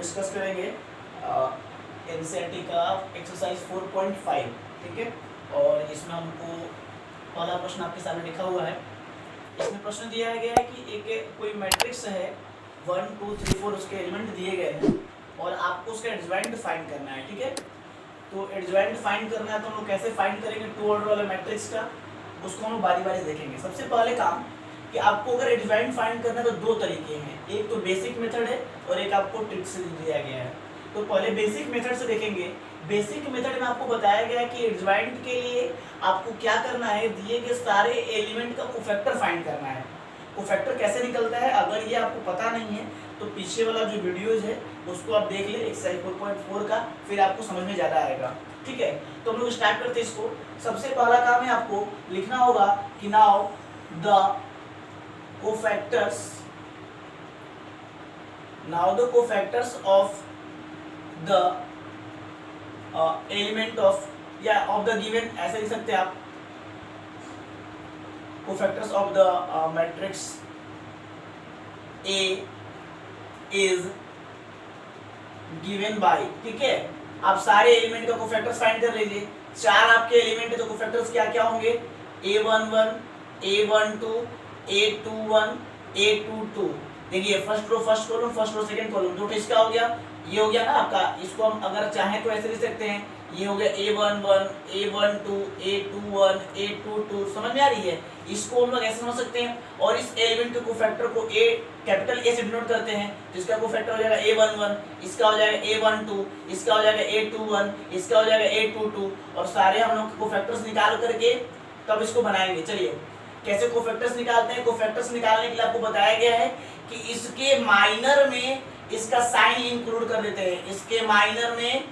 Discuss करेंगे NCERT का exercise 4.5, ठीक है। और इसमें हमको पहला प्रश्न आपके सामने लिखा हुआ है। इसमें प्रश्न दिया गया है कि एक कोई मैट्रिक्स है 1 2 3 4, उसके एलिमेंट दिए गए हैं और आपको उसका एडजॉइंट फाइंड करना है, ठीक है। तो एडजॉइंट फाइंड करना है तो हम लोग कैसे फाइंड करेंगे टू ऑर्डर वाले मैट्रिक्स का, उसको हम लोग बारी बारी देखेंगे। सबसे पहले काम कि आपको अगर एडजॉइंट फाइंड करना है तो दो तरीके हैं, एक तो बेसिक मेथड है और एक आपको ट्रिक से दिया गया है। तो पहले बेसिक मेथड से देखेंगे। बेसिक मेथड में आपको बताया गया है कि एडजॉइंट के लिए आपको क्या करना है, दिए गए सारे एलिमेंट का कोफैक्टर फाइंड करना है। कोफैक्टर कैसे निकलता है अगर ये आपको पता नहीं है तो पीछे वाला जो वीडियोज है उसको आप देख ले एक्सरसाइज 4.4 का, फिर आपको समझ में ज़्यादा आएगा, ठीक है। तो हम लोग स्टार्ट करते हैं इसको। सबसे पहला काम है आपको लिखना होगा कि now the cofactors of the element of या ऑफ द गिवन, ऐसे लिख सकते हैं आप, cofactors of the matrix A is given by, ठीक है। आप सारे एलिमेंट का कोफैक्टर्स फाइंड कर लीजिए। चार आपके एलिमेंट है तो कोफैक्टर्स क्या क्या होंगे, A11, A12, A21, A22। देखिए first row first column, first row second column, तो इसका हो गया, ये हो गया ना आपका। इसको हम अगर चाहें तो ऐसे लिख सकते हैं, ये हो गया A11, A12, A21, A22, समझ में आ रही है। इसको हम लोग ऐसे समझ सकते हैं। और इस एलिमेंट के कोफैक्टर को कैपिटल ए से डिनोट करते हैं, जिसका कोफैक्टर हो जाएगा A11, इसका हो जाएगा A12, इसका हो जाएगा A21, इसका हो जाएगा A22, और सारे हम लोग कोफैक्टर्स निकाल करके तब इसको बनाएंगे। चलिए कैसे कोफैक्टर्स निकालते हैं। कोफैक्टर्स निकालने के लिए आपको बताया गया है कि इसके माइनर में इसका साइन इंक्लूड कर देते हैं, इसके माइनर में,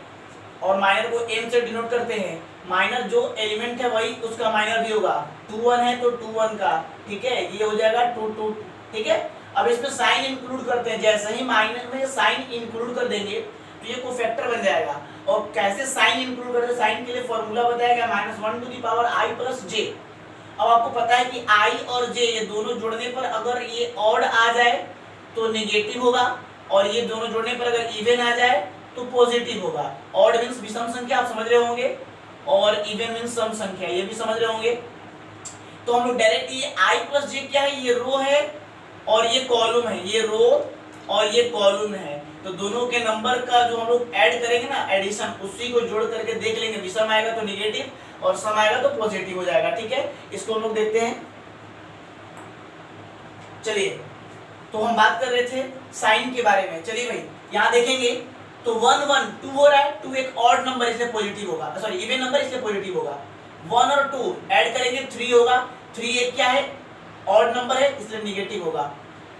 और माइनर को m से डिनोट करते हैं। माइनर जो एलिमेंट है वही उसका माइनर भी होगा। 21 है तो 21 का, ठीक है, ये हो जाएगा 22, ठीक है। अब इसमें साइन इंक्लूड करते हैं, जैसे ही माइनर में साइन इंक्लूड कर देंगे तो ये कोफैक्टर बन जाएगा। और कैसे साइन इंक्लूड करते हैं, साइन के लिए फॉर्मूला बताया गया -1⁻i+j। अब आपको पता है कि i और j ये दोनों जोड़ने पर अगर ये ऑड आ जाए तो नेगेटिव होगा, और ये दोनों जोड़ने पर अगर इवन आ जाए तो पॉजिटिव होगा। ऑड मींस विषम संख्या, आप समझ रहे होंगे, और इवन मींस सम संख्या, ये भी समझ रहे होंगे। तो हम लोग डायरेक्ट ये i+j क्या है, ये रो है और ये कॉलम है, ये रो और ये कॉलम है। तो दोनों के नंबर का जो हम लोग ऐड करेंगे ना, एडिशन, उसी को जोड़ करके देख लेंगे, विषम आएगा तो नेगेटिव और सम आएगा तो पॉजिटिव हो जाएगा, ठीक है। इसको हम लोग देखते हैं। चलिए तो हम बात कर रहे थे साइन के बारे में। चलिए भाई यहाँ देखेंगे तो 1 1 2 हो रहा है, 2 एक ऑड नंबर इसलिए पॉजिटिव होगा, सॉरी इवन नंबर इसलिए पॉजिटिव होगा। 1 और 2 ऐड करेंगे 3 होगा, 3 एक क्या है, ऑड नंबर है इसलिए नेगेटिव होगा।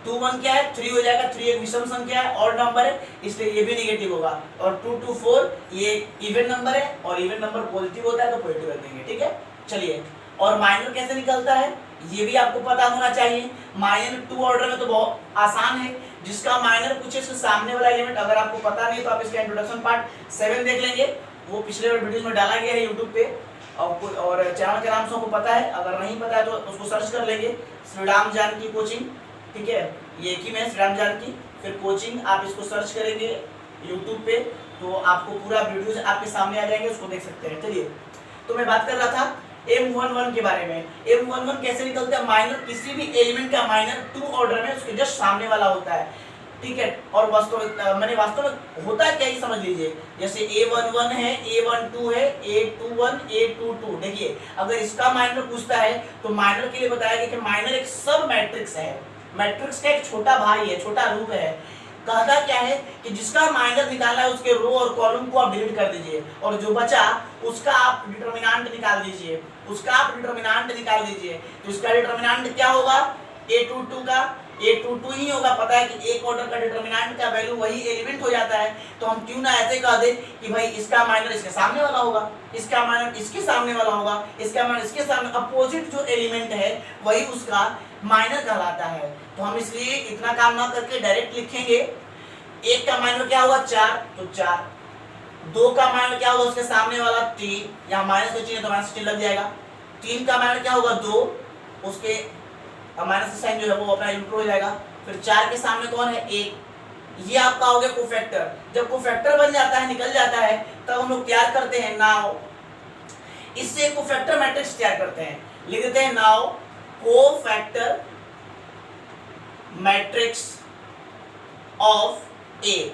2 1 क्या है, 3 हो जाएगा, 3 एक विषम संख्या है, ऑड नंबर है इसलिए ये भी नेगेटिव होगा। और 2 2 4 ये इवन नंबर है और इवन नंबर पॉजिटिव होता है तो पॉजिटिव रख देंगे, ठीक है। चलिए और माइनर कैसे निकलता है ये भी आपको पता होना चाहिए। माइनर टू ऑर्डर में तो बहुत आसान है, जिसका माइनर पूछे उसके सामने वाला एलिमेंट अगर आपको पता नहीं तो आप इसका इंट्रोडक्शन पार्ट 7 देख लेंगे, वो पिछले वीडियोस में डाला गया है यूट्यूब पे, और चैनल के नाम से आपको पता है, अगर नहीं पता है तो उसको सर्च कर लेंगे, श्रीराम जानकी कोचिंग, ठीक है, ये एक ही में श्रीराम जानकी फिर कोचिंग, आप इसको सर्च करेंगे यूट्यूब पे तो आपको पूरा वीडियोस आपके सामने आ जाएंगे, उसको देख सकते हैं। चलिए तो मैं बात कर रहा था M11 के बारे में। M11 कैसे निकलता है, माइनर किसी भी एलिमेंट का माइनर टू ऑर्डर में उसके जस्ट सामने वाला होता है, ठीक है। और वास्तव में होता है क्या ही समझ लीजिए, जैसे A11 है, A12 है, A21, A22। देखिए अगर इसका माइनर पूछता है तो माइनर के लिए बताया गया कि माइनर एक सब मैट्रिक्स है, मैट्रिक्स का एक छोटा भाई है, छोटा रूप है। कहता क्या है कि जिसका माइनर निकालना है उसके रो और कॉलम को आप डिलीट कर दीजिए, और जो बचा उसका आप डिटरमिनेंट निकाल दीजिए, उसका आप डिटरमिनेंट निकाल दीजिए। तो इसका डिटरमिनेंट क्या होगा, A22 का A22 ही होगा। पता है कि एक ऑर्डर का डिटरमिनेंट का वैल्यू वही एलिमेंट हो जाता है, तो हम क्यों ना ऐसे कह दे कि भाई इसका माइनर इसके सामने वाला होगा, इसका माइनर इसके सामने वाला होगा, इसका माइनर इसके सामने, अपोजिट जो एलिमेंट है वही उसका माइनर कहलाता है। तो हम इसलिए इतना काम ना करके डायरेक्ट लिखेंगे, एक का माइनर क्या होगा 4 तो 4, 2 का माइनर क्या होगा उसके सामने वाला 3, यहाँ माइनस का चिन्ह तो माइनस चिन्ह लग जाएगा। 3 का माइनर क्या होगा 2, उसके माइनस साइन जो है वो अपना इंप्रूव हो जाएगा। फिर 4 के सामने कौन है 1, ये आपका हो गया कोफैक्टर। जब कोफैक्टर बन जाता है, निकल जाता है, तब हम लोग तैयार करते हैं नाउ, इससे कोफैक्टर मैट्रिक्स तैयार करते हैं। लिख देते हैं नाउ कोफैक्टर मैट्रिक्स ऑफ ए,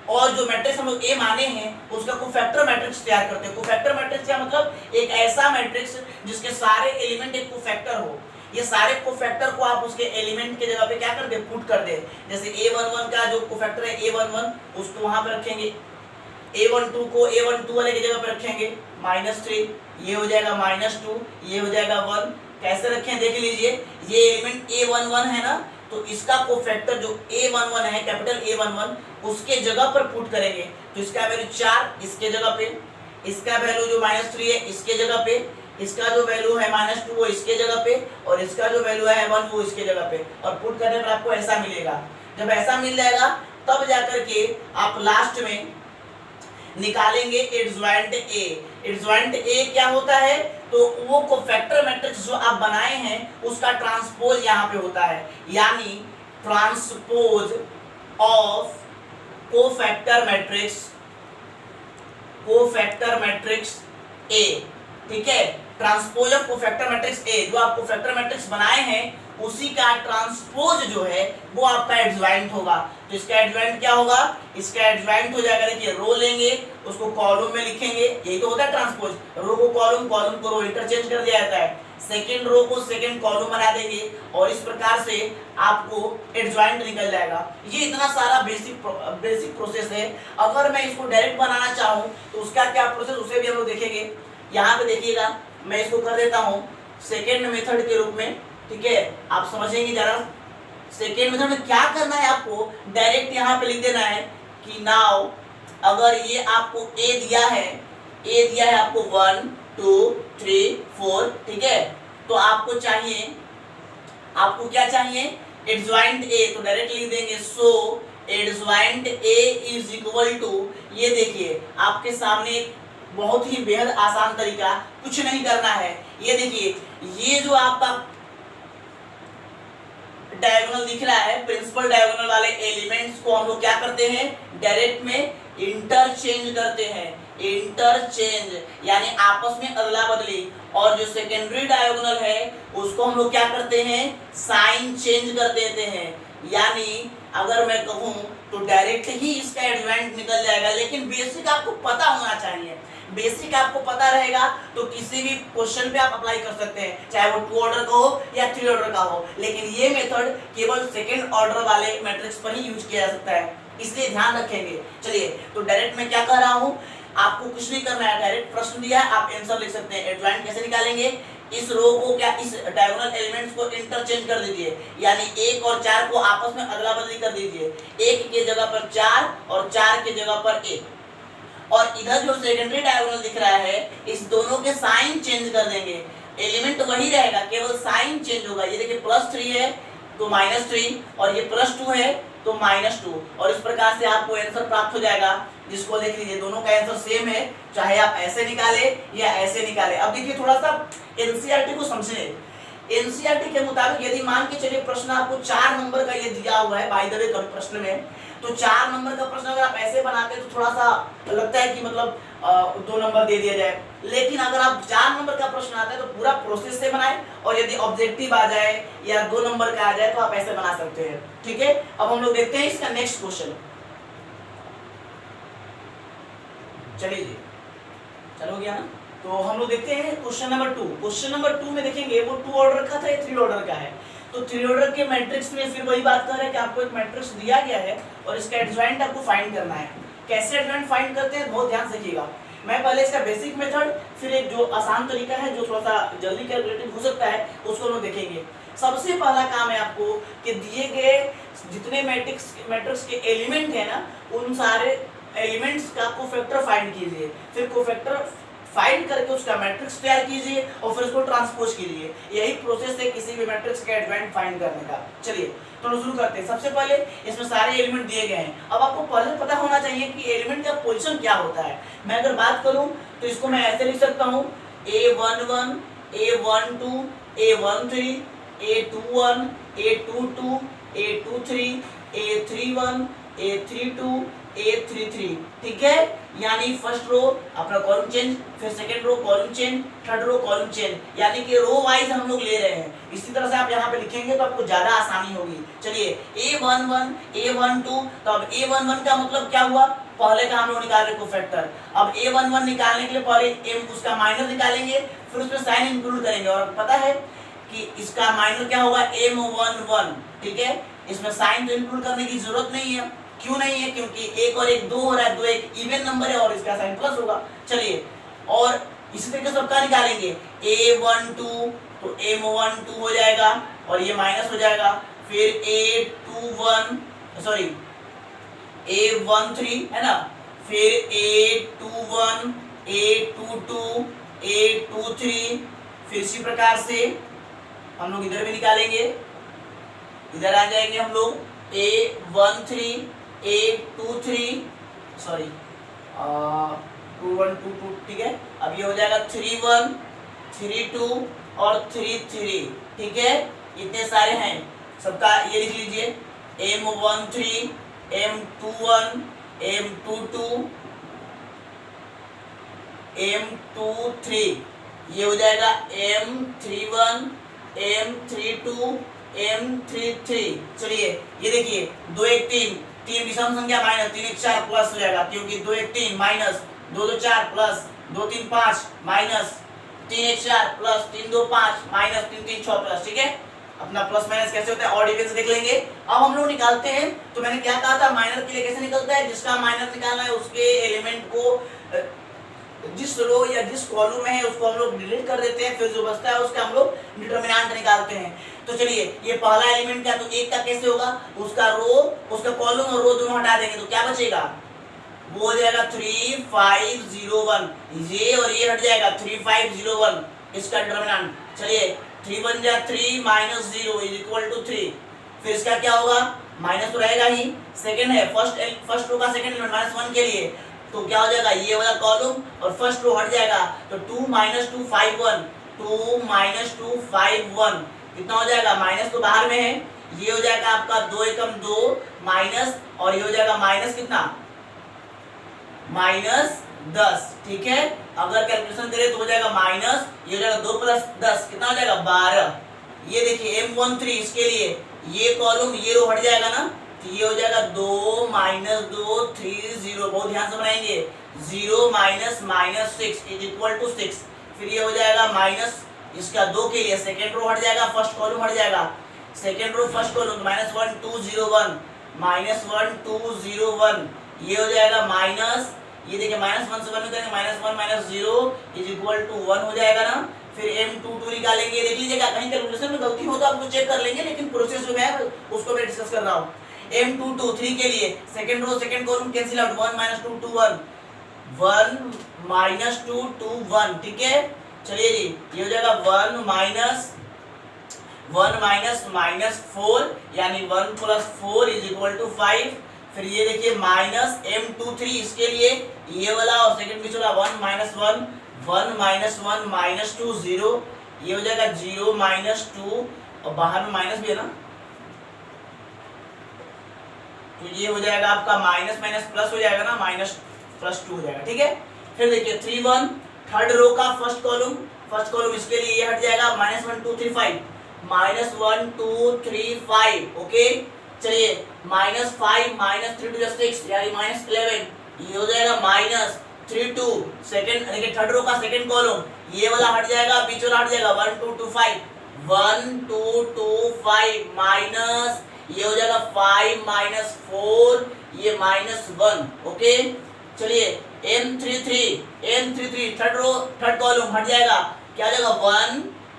और जो मैट्रिक्स हम लोग ए माने हैं उसका कोफैक्टर मैट्रिक्स तैयार करते हैं। कोफैक्टर मैट्रिक्स क्या मतलब? एक ऐसा मैट्रिक्स जिसके सारे एलिमेंट एक कोफैक्टर हो। ये सारे कोफैक्टर को आप उसके एलिमेंट के जगह पे क्या कर दे? पुट कर दे। जैसे a11 का जो कोफैक्टर है a11 उसको वहां पे रखेंगे, a12 को a12 वाले की जगह पे रखेंगे -3, ये हो जाएगा -2, ये हो जाएगा 1। कैसे रखें देख लीजिए, ये एलिमेंट a11 है ना, तो इसका कोफैक्टर जो a11 है, कैपिटल A11, उसके जगह पर पुट करेंगे। तो इसका वैल्यू 4 इसके जगह पे, इसका वैल्यू जो -3 है इसके जगह पे, इसका जो वैल्यू है -2 वो इसके जगह पे, और इसका जो वैल्यू है 1 वो इसके जगह पे, और पुट करने पर आपको ऐसा मिलेगा। जब ऐसा मिल जाएगा तब जाकर के आप लास्ट में निकालेंगे एडजॉइंट ए। एडजॉइंट ए क्या होता है? तो वो कोफैक्टर मैट्रिक्स जो आप बनाए हैं उसका ट्रांसपोज यहाँ पे होता है, यानी transpose of cofactor matrix A. ठीक है, transpose of cofactor matrix A, जो आप कोफैक्टर मैट्रिक्स बनाए हैं उसी का ट्रांसपोज जो है वो आपका एडजॉइंट होगा। तो इसका एडजॉइंट क्या होगा? इसका एडजॉइंट हो जाएगा, देखिए रो लेंगे उसको कॉलम में लिखेंगे, यही तो होता है ट्रांसपोज। रो को कॉलम, कॉलम को रो, इंटरचेंज कर दिया जाता है। सेकेंड रो को सेकेंड कॉलम बना देंगे, और इस प्रकार से आपको एडजॉइंट निकल जाएगा। ये इतना सारा बेसिक प्रोसेस है। अगर मैं इसको डायरेक्ट बनाना चाहूँ तो उसका क्या प्रोसेस, उसे भी हम लोग देखेंगे। यहाँ पे देखिएगा, मैं इसको कर देता हूँ सेकेंड मेथड के रूप में। ठीक है, आप समझेंगे जरा। सेकेंड मेथड में क्या करना है आपको? डायरेक्ट यहाँ पे लिख देना है कि नाउ अगर ये आपको ए दिया है आपको 1 2 3 4, ठीक है, तो आपको क्या चाहिए? Adjoint A. तो डायरेक्ट लिख देंगे so adjoint A is equal to, ये देखिए आपके सामने एक बहुत ही बेहद आसान तरीका, कुछ नहीं करना है। ये देखिए, ये जो आपका डायगोनल दिख रहा है, प्रिंसिपल डायगोनल वाले एलिमेंट्स को हम लोग क्या करते हैं? डायरेक्ट में इंटरचेंज करते हैं। इंटरचेंज यानी आपस में अदला बदली। और जो सेकेंडरी डायगोनल है उसको हम लोग क्या करते हैं? साइन चेंज कर देते हैं। यानी अगर मैं कहूं तो डायरेक्ट ही इसका एडजॉइंट निकल जाएगा, लेकिन बेसिक आपको पता होना चाहिए। बेसिक आपको पता रहेगा तो किसी भी क्वेश्चन पे आप अप्लाई कर सकते हैं, चाहे वो 2 ऑर्डर का हो या 3 ऑर्डर का हो। लेकिन ये मेथड केवल सेकेंड ऑर्डर वाले मैट्रिक्स पर ही यूज किया जा सकता है, इसलिए ध्यान रखेंगे। चलिए, तो डायरेक्ट मैं क्या कर रहा हूँ, आपको कुछ नहीं करना है, डायरेक्ट प्रश्न दिया है, आप आंसर लिख सकते हैं। एडजॉइंट कैसे निकालेंगे? इस रो को क्या, इस डायगोनल एलिमेंट्स को इंटरचेंज कर दीजिए, यानी 1 और 4 को आपस में अदला बदली कर दीजिए। 1 के जगह पर 4 और 4 के जगह पर 1। और इधर जो सेकेंडरी डायगोनल दिख रहा है, इस दोनों के साइन चेंज कर देंगे। एलिमेंट वही रहेगा, केवल साइन चेंज होगा। ये देखिए +3 है तो -3, और ये +2 है तो -2, और इस प्रकार से आपको आंसर प्राप्त हो जाएगा, जिसको देख लीजिए दोनों का आंसर सेम है, चाहे आप ऐसे निकाले या ऐसे निकाले। अब देखिए थोड़ा सा एनसीईआरटी को समझे। एनसीईआरटी के मुताबिक यदि मान के चलिए प्रश्न आपको 4 नंबर का ये दिया हुआ है, बाय द वे प्रश्न में, तो 4 नंबर का प्रश्न अगर आप ऐसे बनाते हैं तो थोड़ा सा लगता है कि मतलब 2 नंबर दे दिया जाए। लेकिन अगर आप 4 नंबर का प्रश्न आता है तो पूरा प्रोसेस से बनाए, और यदि ऑब्जेक्टिव आ जाए या 2 नंबर का आ जाए तो आप ऐसे बना सकते हैं। ठीक है, अब हम लोग देखते हैं इसका नेक्स्ट क्वेश्चन। चलिए जी, चलो गया ना। तो हम लोग देखते हैं क्वेश्चन नंबर 2। क्वेश्चन नंबर 2 में देखेंगे वो 2 ऑर्डर का था, ये 3 ऑर्डर का है। तो 3 ऑर्डर के मैट्रिक्स में फिर वही बात कर रहे हैं कि आपको एक मैट्रिक्स दिया गया है और इसका एडजॉइंट आपको फाइंड करना है। कैसे एडजॉइंट फाइंड करते हैं, बहुत ध्यान से कीजिएगा। मैं पहले इसका बेसिक मेथड, फिर एक जो आसान तरीका है जो थोड़ा सा जल्दी कैलकुलेटिव हो सकता है, उसको हम लोग देखेंगे। सबसे पहला काम है आपको कि दिए गए जितने मैट्रिक्स के एलिमेंट है ना, उन सारे एलिमेंट्स का कोफैक्टर फाइंड कीजिए। फिर कोफैक्टर फाइंड करके उसका मैट्रिक्स तैयार कीजिए और फिर उसको ट्रांसपोज कीजिए। यही प्रोसेस है किसी भी मैट्रिक्स का एडजॉइंट फाइंड करने का। चलिए तो शुरू करते हैं। सबसे पहले इसमें सारे एलिमेंट दिए गए हैं। अब आपको पहले पता होना चाहिए कि एलिमेंट का पोजीशन क्या होता है। मैं अगर बात करूं तो इसको मैं ऐसे लिख सकता हूं A11 A12 A13 A21 A22 A23 A31 A32 A33, ठीक है। यानी फर्स्ट रो अपना कॉलम चेंज, फिर second row column change, third row column change, यानी कि रो वाइज हम लोग ले रहे हैं। इसी तरह से आप यहाँ पे लिखेंगे तो आपको ज्यादा आसानी होगी। चलिए A11 A12, तो अब A11 का मतलब क्या हुआ, पहले का हम लोग निकाल रहे कोफैक्टर। अब A11 निकालने के लिए पहले m उसका माइनर निकालेंगे, फिर उसमें साइन इंक्लूड करेंगे। और पता है कि इसका माइनर क्या होगा, M11, ठीक है। इसमें साइन तो इंक्लूड करने की जरूरत नहीं है। क्यों नहीं है, क्योंकि एक और एक दो हो रहा है, दो एक इवन नंबर है और इसका साइन प्लस होगा। चलिए, और इसी तरीके से सबका निकालेंगे A12, तो M12 हो जाएगा और ये माइनस हो जाएगा। फिर A21 सॉरी A13 है ना, फिर A21 A22 A23, फिर इसी प्रकार से हम लोग इधर भी निकालेंगे। इधर आ जाएंगे हम लोग A13 A23 सॉरी 2122, ठीक है। अब ये हो जाएगा 31 32 और 33, ठीक है। इतने सारे हैं, सबका ये लिख लीजिए M13 M21 M22 M23, ये हो जाएगा M31 M32 M33। चलिए ये देखिए 2 1 3 3 विषम संख्या माइनस 3 1 4 प्लस हो जाएगा, क्योंकि 2 1 3 minus 2 2 4 plus 2 3 5 minus 3 1 4 plus 3 2 5 minus 3 3 6 plus, ठीक है। अपना प्लस माइनस कैसे होता है ऑड इवन से देख लेंगे। अब हम लोग निकालते हैं, तो मैंने क्या कहा था, माइनर के लिए कैसे निकलता है, जिसका माइनर निकालना है उसके एलिमेंट को जिस रो या जिस कॉलम में है उसको हम लोग डिलीट कर देते हैं, फिर जो बचता है उसका हम लोग डिटरमिनेंट निकालते हैं। तो चलिए ये पहला एलिमेंट क्या, तो एक का कैसे होगा, उसका रो उसका कॉलम और रो दोनों हटा देंगे तो क्या बचेगा, वो हो जाएगा 3501, ये और ये हट जाएगा 3501, इसका डिटरमिनेंट। चलिए 3 बन जाए 3 माइनस 0 इज इक्वल टू 3, फिर इसका क्या होगा, माइनस तो रहेगा ही, सेकंड है फर्स्ट रो का सेकंड एलिमेंट -1 के लिए, तो क्या हो जाएगा ये वाला कॉलम और फर्स्ट रो हट जाएगा, तो 2 - 2 5 1 2 - 2 5 1, कितना हो जाएगा, माइनस तो बाहर में है, ये हो जाएगा आपका 2 एकम 2 माइनस, और ये हो जाएगा माइनस कितना, -10, ठीक है। अगर कैलकुलेशन करें तो हो जाएगा माइनस, ये हो जाएगा 2 + 10 कितना हो जाएगा 12। ये देखिए M13 इसके लिए ये कॉलम ये रो हट जाएगा ना, तो ये हो जाएगा 2 - 2 3 0, बहुत ध्यान से बनाएंगे, 0 - -6 इज इक्वल टू 6, फिर ये हो जाएगा माइनस इसका 2 के लिए सेकंड रो हट जाएगा, फर्स्ट कॉलम हट जाएगा, सेकंड रो फर्स्ट कॉलम -1 2 0 1 -1 2 0 1, ये हो जाएगा माइनस, ये देखिए -1 से 1 करेंगे -1 - 0 इज इक्वल टू 1 हो जाएगा ना। फिर M22 निकालेंगे, देख लीजिएगा कहीं कैलकुलेशन में गलती हो तो आपको चेक कर लेंगे, लेकिन प्रोसेस जो है उसको मैं डिस्कस कर रहा हूँ। M22 3 के लिए second row second column cancel out, 1 - 2 2 1 1 - 2 2 1, ठीक है। चलिए जी ये हो जाएगा 1 - -4 यानी 1 + 4 इज इक्वल टू 5। फिर ये देखिए -M23 इसके लिए ये वाला और सेकंड बीच वाला 1 - 1 1 - 1 -2 0, ये हो जाएगा 0 - 2 और बाहर में माइनस भी है ना, तो ये हो जाएगा आपका माइनस माइनस प्लस हो जाएगा ना, -+2 हो जाएगा, ठीक है। फिर देखिए 3 1 थर्ड रो का फर्स्ट कॉलम इसके लिए ये हट जाएगा -1 2 3 5 -1 2 3 5, ओके। चलिए -5 -3 2 6 यानी -11, ये हो जाएगा -3 2, सेकंड देखिए थर्ड रो का सेकंड कॉलम ये वाला हट जाएगा, बीच वाला हट जाएगा 1 2 2 5 1 2 2 5 माइनस, ये हो जाएगा 5 - 4 ये -1, ओके। चलिए M33 थर्ड कॉलम हट जाएगा, क्या हो जाएगा 1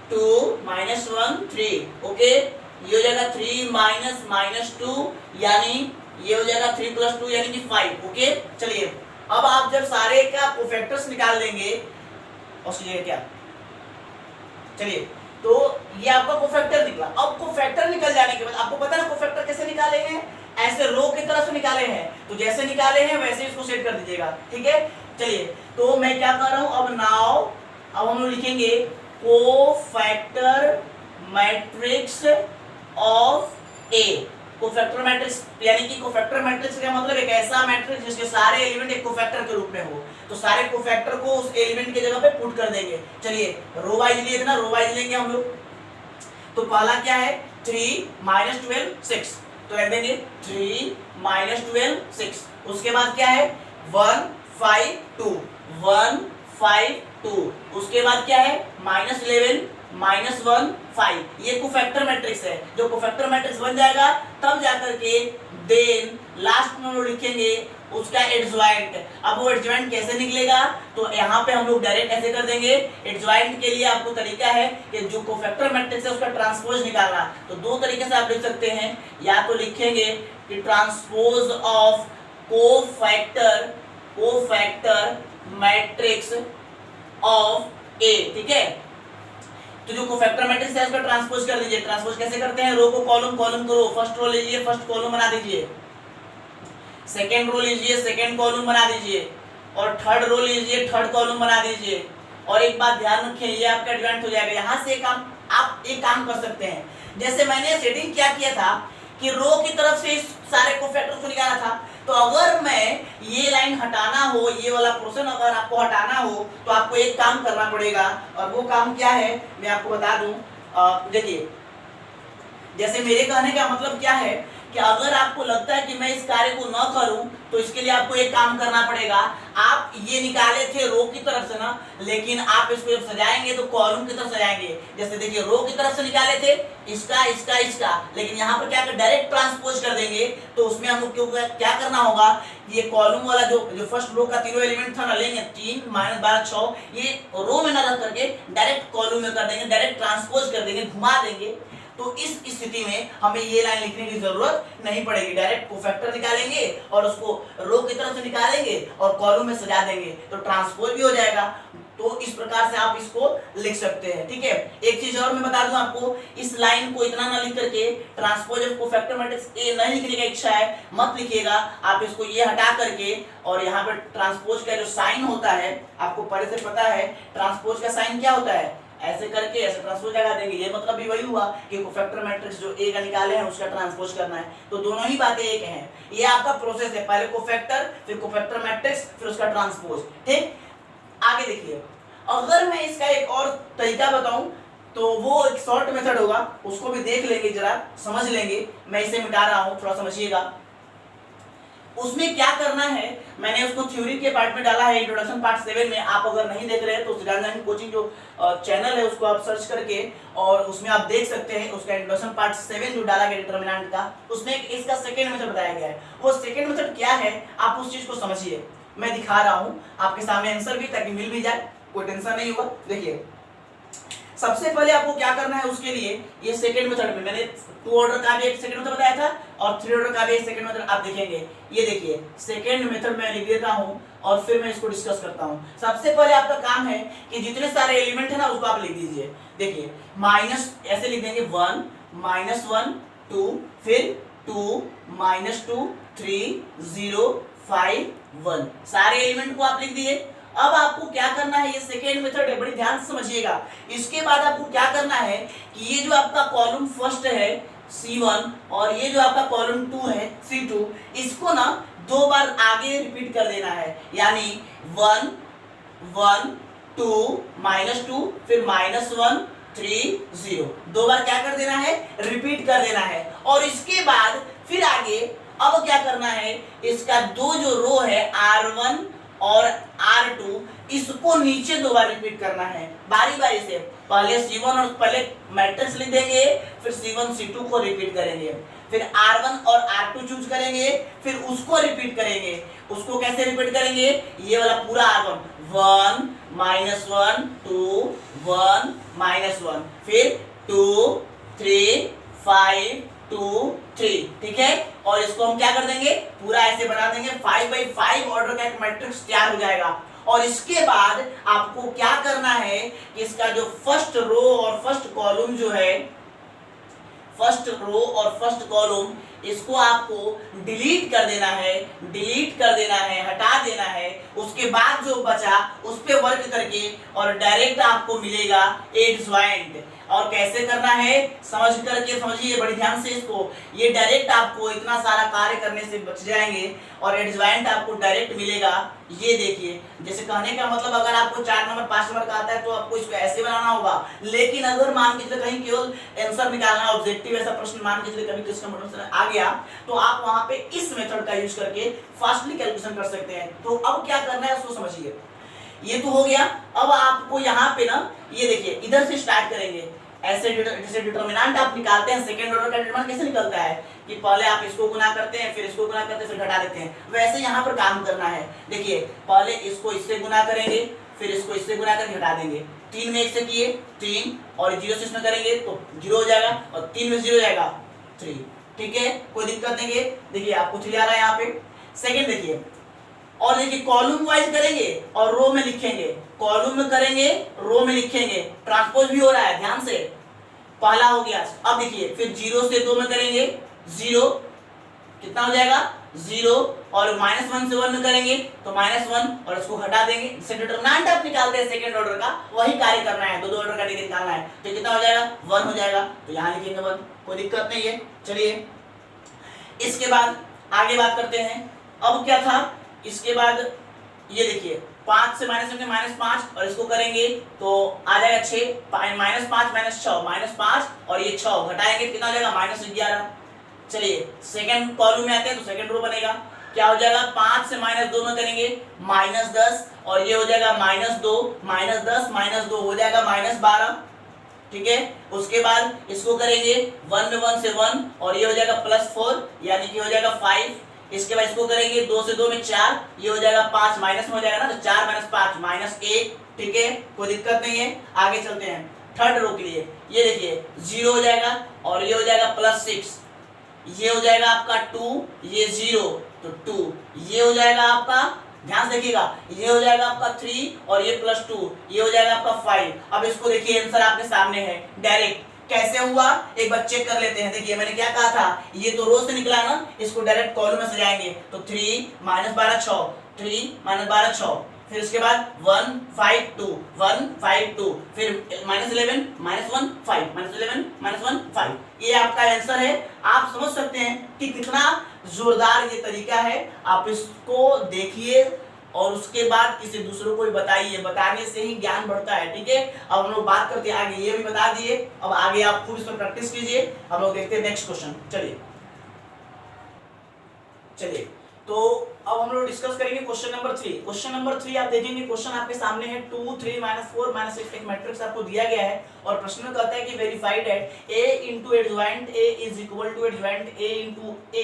2 -1 3, ओके। ये हो जाएगा 3 -2 यानी ये हो जाएगा 3 + 2 यानी कि 5, ओके। चलिए अब आप जब सारे का कोफैक्टर्स निकाल देंगे और सीजिए क्या, चलिए तो ये आपका कोफैक्टर निकला। अब कोफैक्टर निकल जाने के बाद आपको पता है ना कोफैक्टर कैसे निकाले हैं, ऐसे रो की तरफ से निकाले हैं, तो जैसे निकाले हैं वैसे इसको सेट कर दीजिएगा, ठीक है। चलिए तो मैं क्या कर रहा हूं, अब हम लोग लिखेंगे cofactor matrix of A, cofactor matrix यानी कि कोफैक्टर मैट्रिक्स का मतलब एक ऐसा मैट्रिक्स जिसके सारे एलिमेंट एक कोफैक्टर के रूप में हो। तो सारे कोफैक्टर को उस एलिमेंट की जगह पे पुट कर देंगे। चलिए रो वाइज लिए थे ना, रो वाइज लेंगे हम लोग। तो पहला क्या है 3 - 12 6, तो रख देंगे 3 - 12 6। उसके बाद क्या है 1 5 2 1 5 2। उसके बाद क्या है -11 -1 5। ये कोफैक्टर मैट्रिक्स है। जो कोफैक्टर मैट्रिक्स बन जाएगा तब जाकर के देन लास्ट में हम लोग लिखेंगे उसका एडजॉइंट। अब वो एडजॉइंट कैसे निकलेगा, तो यहाँ पे हम लोग डायरेक्ट ऐसे कर देंगे। एडजॉइंट के लिए आपको तरीका है कि जो कोफैक्टर मैट्रिक्स है उसका ट्रांसपोज निकालना। तो दो तरीके से आप लिख सकते हैं, या तो लिखेंगे कि transpose of cofactor matrix of A, ठीक है। तो जो कोफैक्टर मैट्रिक्स है उसका ट्रांसपोज कर दीजिए। ट्रांसपोज कैसे करते हैं, रो को कॉलम कॉलम करो, फर्स्ट रो लीजिए, फर्स्ट कॉलम बना दीजिए, सेकेंड रो लीजिए, सेकेंड कॉलम बना दीजिए, और थर्ड रो लीजिए, थर्ड कॉलम बना दीजिए। और एक बात ध्यान रखें, ये आपका एडवांस हो जाएगा। यहाँ से आप एक काम कर सकते हैं, जैसे मैंने सेटिंग क्या किया था कि रो की तरफ से सारे कोफैक्टर्स को निकाला था। तो अगर मैं ये लाइन हटाना हो, ये वाला पोर्शन अगर आपको हटाना हो, तो आपको एक काम करना पड़ेगा। और वो काम क्या है मैं आपको बता दूं। देखिए, जैसे मेरे कहने का मतलब क्या है कि अगर आपको लगता है कि मैं इस कार्य को न करूं, तो इसके लिए आपको एक काम करना पड़ेगा। आप ये निकाले थे रो की तरफ से ना, लेकिन आप इसको जब सजाएंगे तो कॉलम की तरफ सजाएंगे। जैसे देखिए, रो की तरफ से निकाले थे इसका इसका इसका, लेकिन यहाँ पर क्या कर डायरेक्ट ट्रांसपोज कर देंगे। तो उसमें हमको क्या करना होगा, ये कॉलम वाला जो फर्स्ट रो का तीनों एलिमेंट था ना, लेंगे 3 - 12 6, ये रो में न रख करके डायरेक्ट कॉलम में कर देंगे, डायरेक्ट ट्रांसपोज कर देंगे, घुमा देंगे। तो इस स्थिति में हमें ये लाइन लिखने की जरूरत नहीं पड़ेगी। डायरेक्ट कोफैक्टर निकालेंगे और उसको रो की तरफ से निकालेंगे और कॉलम में सजा देंगे, तो ट्रांसपोज भी हो जाएगा। तो इस प्रकार से आप इसको लिख सकते हैं, ठीक है। एक चीज और मैं बता दूं आपको, इस लाइन को इतना ना लिख करके transpose of cofactor matrix A नहीं लिखने का इच्छा है, मत लिखिएगा। आप इसको ये हटा करके और यहाँ पर ट्रांसपोज का जो साइन होता है, आपको पहले से पता है ट्रांसपोज का साइन क्या होता है, ऐसे करके ऐसे ट्रांसपोज लगा देंगे। ये मतलब भी वही हुआ कि कोफैक्टर मैट्रिक्स जो ए का निकाले हैं उसका ट्रांसपोज करना है। तो दोनों ही बातें एक हैं। ये आपका प्रोसेस है, पहले कोफैक्टर, फिर कोफैक्टर मैट्रिक्स, फिर उसका ट्रांसपोज, ठीक। आगे देखिए, अगर मैं इसका एक और तरीका बताऊं तो वो एक शॉर्ट मेथड होगा, उसको भी देख लेंगे, जरा समझ लेंगे। मैं इसे मिटा रहा हूं, थोड़ा समझिएगा। उसमें क्या करना है, मैंने उसको थ्योरी के पार्ट में डाला है, इंट्रोडक्शन पार्ट 7 में। आप अगर नहीं देख रहे हैं तो ज्ञान कोचिंग जो चैनल है उसको आप सर्च करके और उसमें आप देख सकते हैं। उसका इंट्रोडक्शन पार्ट 7 जो डाला गया डिटरमिनेंट का, उसमें इसका सेकंड मेथड बताया गया है। वो सेकंड मेथड क्या है, आप उस चीज को समझिए। मैं दिखा रहा हूं आपके सामने आंसर भी, ताकि मिल भी जाए, कोई टेंशन नहीं होगा। देखिए, सबसे पहले आपको क्या करना है, उसके लिए ये सेकंड मेथड में मैंने 2 ऑर्डर का भी एक सेकंड मेथड बताया था और 3 ऑर्डर का भी एक सेकंड मेथड आप देखेंगे। ये देखिए, सेकंड मेथड मैं लिख देता हूं और फिर मैं इसको डिस्कस करता हूं। सबसे पहले आपका काम है कि जितने सारे एलिमेंट है ना उसको आप लिख दीजिए। देखिए, माइनस ऐसे लिख देंगे 1 -1 2, फिर 2 -2 3 0 5 1, सारे एलिमेंट को आप लिख दिए। अब आपको क्या करना है, ये सेकेंड मेथड है, बड़ी ध्यान से समझिएगा। इसके बाद आपको क्या करना है कि ये जो आपका कॉलम फर्स्ट है C1 और ये जो आपका कॉलम 2 है C2, इसको ना 2 बार आगे रिपीट कर देना है। यानी 1 1 2 -2, फिर -1 3 0, 2 बार क्या कर देना है, रिपीट कर देना है। और इसके बाद फिर आगे अब क्या करना है, इसका दो जो रो है R1 और R2, इसको नीचे 2 बार रिपीट करना है बारी बारी से। पहले C1 और पहले मैट्रिक्स लिख देंगे, फिर C1 C2 को रिपीट करेंगे, फिर R1 और R2 चूज करेंगे, फिर उसको रिपीट करेंगे। उसको कैसे रिपीट करेंगे, ये वाला पूरा R1 1 -1 2 1 -1, फिर 2 3 5 2 3, ठीक है। और इसको हम क्या कर देंगे, पूरा ऐसे बना देंगे, 5x5 ऑर्डर का एक मैट्रिक्स तैयार हो जाएगा। और इसके बाद आपको क्या करना है कि इसका जो फर्स्ट रो और फर्स्ट कॉलम जो है, फर्स्ट रो और फर्स्ट कॉलम, इसको आपको डिलीट कर देना है, डिलीट कर देना है, हटा देना है। उसके बाद जो बचा उस पे वर्क करके और डायरेक्ट आपको मिलेगा एडज्वाइंट। और कैसे करना है समझ करके समझिए बड़ी ध्यान से इसको। ये डायरेक्ट आपको इतना सारा कार्य करने से बच जाएंगे और एडज्वाइंट आपको डायरेक्ट मिलेगा। ये देखिए, जैसे कहने का मतलब अगर आपको 4 नंबर 5 नंबर का आता है तो आपको इसको ऐसे बनाना होगा। लेकिन अगर मान के चलिए कहीं केवल आंसर निकालना है, ऑब्जेक्टिव ऐसा प्रश्न मान के चलिए कभी क्वेश्चन में आ गया, तो आप वहां पे इस मेथड का यूज करके फास्टली कैलकुलेशन कर सकते हैं। तो अब क्या करना है उसको समझिए। ये तो हो गया। अब आपको यहाँ पे ना ये देखिए इधर से स्टार्ट करेंगे। ऐसे जैसे डिटरमिनेंट आप निकालते हैं, सेकंड ऑर्डर का डिटरमिनेंट कैसे निकलता है कि पहले आप इसको गुना करते हैं, फिर इसको गुना करते हैं, फिर घटा देते हैं। वैसे यहाँ पर काम करना है। देखिए पहले इसको इससे गुना करेंगे, फिर इसको इससे गुना करके घटा देंगे। 3 में 1 से किए 3 और 0 से इसमें करेंगे तो 0 हो जाएगा और 3 में 0 हो जाएगा 3। ठीक है, कोई दिक्कत नहीं है। देखिए आपको 3 आ रहा है यहाँ पे। सेकंड देखिए, और देखिए कॉलम वाइज करेंगे और रो में लिखेंगे, कॉलम में करेंगे रो में लिखेंगे। ट्रांसपोज भी हो रहा है, ध्यान से। पहला हो गया। अब देखिए फिर 0 से 2 में करेंगे 0, कितना हो जाएगा 0, और -1 से 1 में करेंगे तो -1 और इसको हटा देंगे। जिससे डिटरमिनेंट आप निकालते हैं सेकंड ऑर्डर का, वही कार्य करना है, दो ऑर्डर का डिग्री निकालना है। तो कितना हो जाएगा 1 हो जाएगा, तो यहाँ लिखेंगे 1, कोई दिक्कत नहीं है। चलिए इसके बाद आगे बात करते हैं। अब क्या था इसके बाद, ये देखिए 5 से माइनस करके -5 और इसको करेंगे तो आ जाएगा 6, -5 -6 -5 और ये 6 घटाएंगे कितना हो जाएगा -11। चलिए सेकंड कॉलम में आते हैं तो सेकंड रो बनेगा। क्या हो जाएगा 5 से -2 में करेंगे -10 और ये हो जाएगा -2 -10 -2 हो जाएगा -12। ठीक है, उसके बाद इसको करेंगे 1 में 1 से 1 और ये हो जाएगा +4 यानी कि हो जाएगा 5। इसके बाद इसको करेंगे 2 से 2 में 4, ये हो जाएगा 5, माइनस में हो जाएगा ना, तो 4 - 5 -1। ठीक है, कोई दिक्कत नहीं है। आगे चलते हैं थर्ड रो के लिए। ये देखिए 0 हो जाएगा और ये हो जाएगा +6, ये हो जाएगा आपका 2, ये 0 तो 2, ये हो जाएगा आपका, ध्यान देखिएगा, ये हो जाएगा आपका 3 और ये +2, ये हो जाएगा आपका 5। अब इसको देखिए आंसर आपके सामने है डायरेक्ट। कैसे हुआ एक बार चेक कर लेते हैं। देखिए मैंने क्या कहा था, ये तो रो से निकला ना, इसको डायरेक्ट कॉलम में सजाएंगे तो 3 - 12 6, 3 - 12 6, फिर उसके बाद 1 5 2 1 5 2, फिर -11 -1 5 -11 -1 5। ये आपका आंसर है। आप समझ सकते हैं कि कितना जोरदार ये तरीका है। आप इसको देखिए और उसके बाद किसी दूसरों को भी बताइए, बताने से ही ज्ञान बढ़ता है। ठीक है, अब हम लोग बात करते हैं आगे। ये भी बता दिए, अब आगे आप खुद इस पर प्रैक्टिस कीजिए। हम लोग देखते हैं नेक्स्ट क्वेश्चन। चलिए तो अब हम लोग डिस्कस करेंगे क्वेश्चन नंबर 3। क्वेश्चन नंबर 3 आप देखेंगे, क्वेश्चन आपके सामने है 2 3 -4 -6 एक मैट्रिक्स आपको दिया गया है और प्रश्न में कहता है कि verified that a into adjoint a is equal to adjoint a into a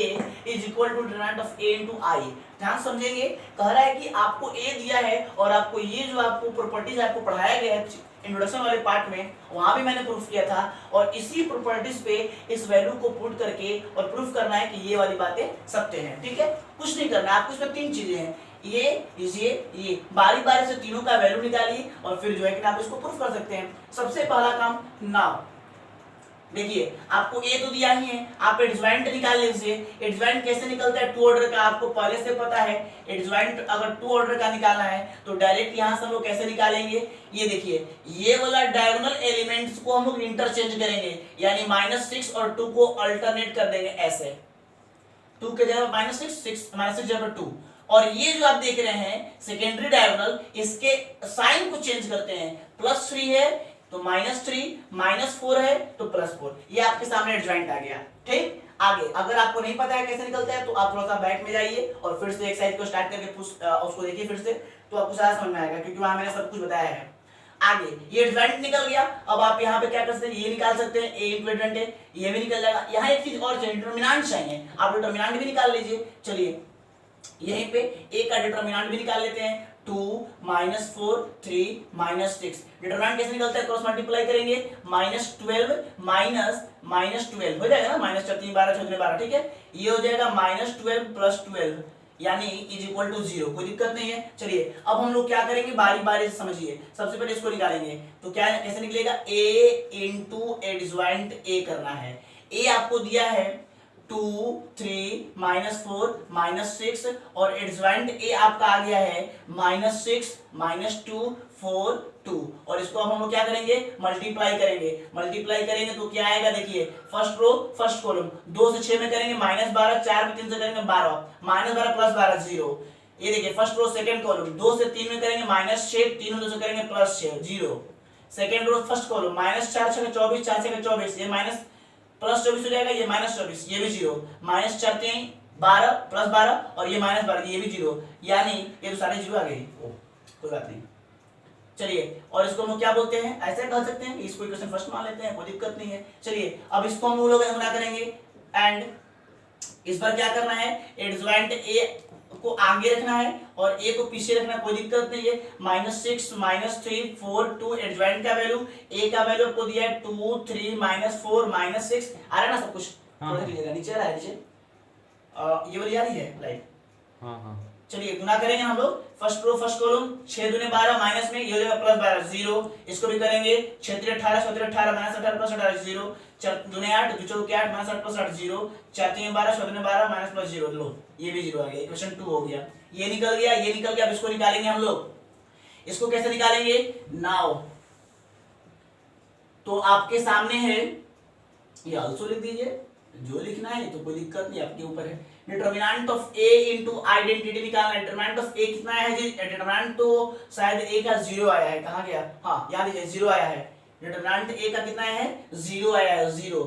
is equal to determinant of a into I। ध्यान समझेंगे, कह रहा है कि आपको a दिया है और आपको ये जो आपको प्रॉपर्टीज आपको पढ़ाया गया है इंट्रोडक्शन वाले पार्ट में, वहां भी मैंने प्रूफ किया था, और इसी प्रॉपर्टीज पे इस वैल्यू को पुट करके और प्रूफ करना है कि ये वाली बातें सत्य हैं। ठीक है, कुछ नहीं करना है आपको। इसमें 3 चीजें हैं, ये बारी बारी से तीनों का वैल्यू निकालिए और फिर जो है कि आप इसको प्रूफ कर सकते हैं। सबसे पहला काम नाउ देखिए, आपको ए तो दिया ही है, आप एडज्वाइंट निकाल लीजिए। एडज्वाइंट कैसे निकलता है 2 ऑर्डर का, आपको पहले से पता है। एडज्वाइंट अगर 2 ऑर्डर का निकालना है तो डायरेक्ट यहां से हम लोग कैसे निकालेंगे, ये देखिए ये वाला डायगोनल एलिमेंट्स को हम लोग इंटरचेंज करेंगे, यानी -6 और 2 को अल्टरनेट कर देंगे ऐसे। 2 के जगह -6 6 -6 जगह 2, और ये जो आप देख रहे हैं सेकेंडरी डायगोनल, इसके साइन को चेंज करते हैं। +3 है तो -3, -4 है तो +4। ये आपके सामने एडजॉइंट आ गया। ठीक, आगे अगर आपको नहीं पता है कैसे निकलता है तो आप थोड़ा सा बैक में जाइए और फिर से एक्सरसाइज को स्टार्ट करके उसको देखिए फिर से, तो आपको सारा समझ में आएगा, क्योंकि वहां मैंने सब कुछ बताया है। आगे ये एडजॉइंट निकल गया। अब आप यहाँ पे क्या कर सकते हैं, ये निकाल सकते हैं, a इंटू एडजॉइंट है, ये भी निकल जाएगा। यहाँ एक चीज और चाहिए, डिटरमिनेंट चाहिए, आप डिटरमिनेंट भी निकाल लीजिए। चलिए यहीं पे a का डिटरमिनेंट भी निकाल लेते हैं, 2 -4 3 -6। डिटरमिनेंट कैसे निकलता है, क्रॉस मल्टीप्लाई करेंगे, -12 -12 हो जाएगा ना, -4 3 12 6 12। ठीक है, ये हो जाएगा -12 + 12 यानी = 0। कोई दिक्कत नहीं है। चलिए अब हम लोग क्या करेंगे, बारी बारी से समझिए। सबसे पहले इसको निकालेंगे तो क्या कैसे निकलेगा, a इंटू एडज्वाइंट a करना है। a आपको दिया है 3 -4 -6 और एडजॉइंट ए आपका आ गया है -6 -2 4 2 और इसको अब हम लोग क्या करेंगे मल्टीप्लाई करेंगे तो क्या आएगा देखिए फर्स्ट रो फर्स्ट कॉलम 2 से 6 में करेंगे -12 4 में 3 से करेंगे 12 -12 + 12 0 ये देखिए फर्स्ट रो सेकंड कॉलम 2 से 3 में करेंगे -6 3 में 2 से करेंगे +6 0 सेकंड रो फर्स्ट कॉलम -4 6 24 4 6 24 ये माइनस +24 हो जाएगा ये -24 ये भी 0 -4 3 12 +12 और ये -12 ये भी 0 यानी ये तो सारे 0 आ गए कोई बात नहीं। चलिए और इसको हम क्या बोलते हैं ऐसे कह सकते हैं इसको इक्वेशन फर्स्ट मान लेते हैं कोई दिक्कत नहीं है। चलिए अब इसको हम लोग गुणा करेंगे एंड इस बार क्या करना है एडजॉइंट ए को आगे रखना है और ए को पीछे रखना है कोई दिक्कत नहीं है -6 -3 4 2 एडजॉइंट का वैल्यू ए का वैल्यू आपको दिया है 2 3 -4 -6 आ रहा है ना सब कुछ थोड़ा क्लियर है नीचे आ रहा है नीचे ये वाली आ रही है राइट हां चलिए गुना करेंगे हम लोग फर्स्ट रो फर्स्ट कॉलम 6 दूने 12 माइनस में ये हो जाएगा +12 0 इसको भी करेंगे 6 3 18 7 18 -18 +18 0 4 दूने 8 2 4 8 -8 +8 0 4 3 12 7 12 -+0 लो ये भी 0 आ गया इक्वेशन 2 हो गया ये निकल गया अब इसको निकालेंगे हम लोग इसको कैसे निकालेंगे नाउ तो आपके सामने है ये आल्सो लिख दीजिए जो लिखना है तो कोई दिक्कत नहीं आपके ऊपर है determinant of a into identity निकालना है डिटरमिनेंट ऑफ a कितना है जी डिटरमिनेंट तो शायद a का 0 आया है कहां गया हां याद है 0 आया है डिटरमिनेंट a का कितना है 0 आया है 0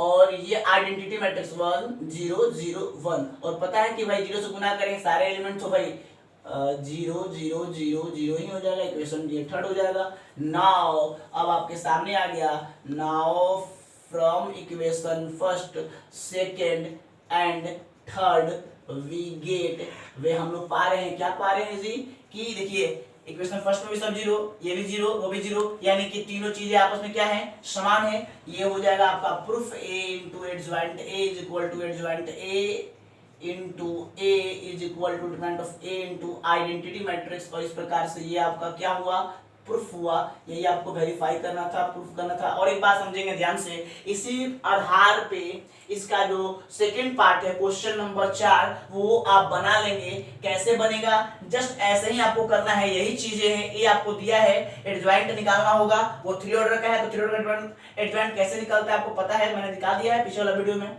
और ये आइडेंटिटी मैट्रिक्स 1 0 0 1 और पता है कि भाई 0 से गुना करेंगे सारे एलिमेंट तो भाई 0 0 0 0 ही हो जाएगा इक्वेशन ये थर्ड हो जाएगा नाउ अब आपके सामने आ गया now from equation first second and third we get वे हम लोग पा रहे हैं क्या पा रहे हैं जी कि देखिए इक्वेशन फर्स्ट में भी सब 0 ये भी 0 वो भी 0 यानी कि तीनों चीजें आपस में क्या है समान है ये हो जाएगा आपका proof a into adjoint a is equal to adjoint a into a is equal to determinant of a into identity matrix और इस प्रकार से ये आपका क्या हुआ प्रूफ हुआ यही आपको वेरीफाई करना था प्रूफ करना था और एक बात समझेंगे ध्यान से इसी आधार पे इसका जो सेकंड पार्ट है क्वेश्चन नंबर 4 वो आप बना लेंगे कैसे बनेगा जस्ट ऐसे ही आपको करना है यही चीजें हैं ये आपको दिया है एडजॉइंट निकालना होगा वो 3 ऑर्डर का है तो 3 ऑर्डर एडजॉइंट कैसे निकलता है आपको पता है मैंने दिखा दिया है पिछले वाला वीडियो में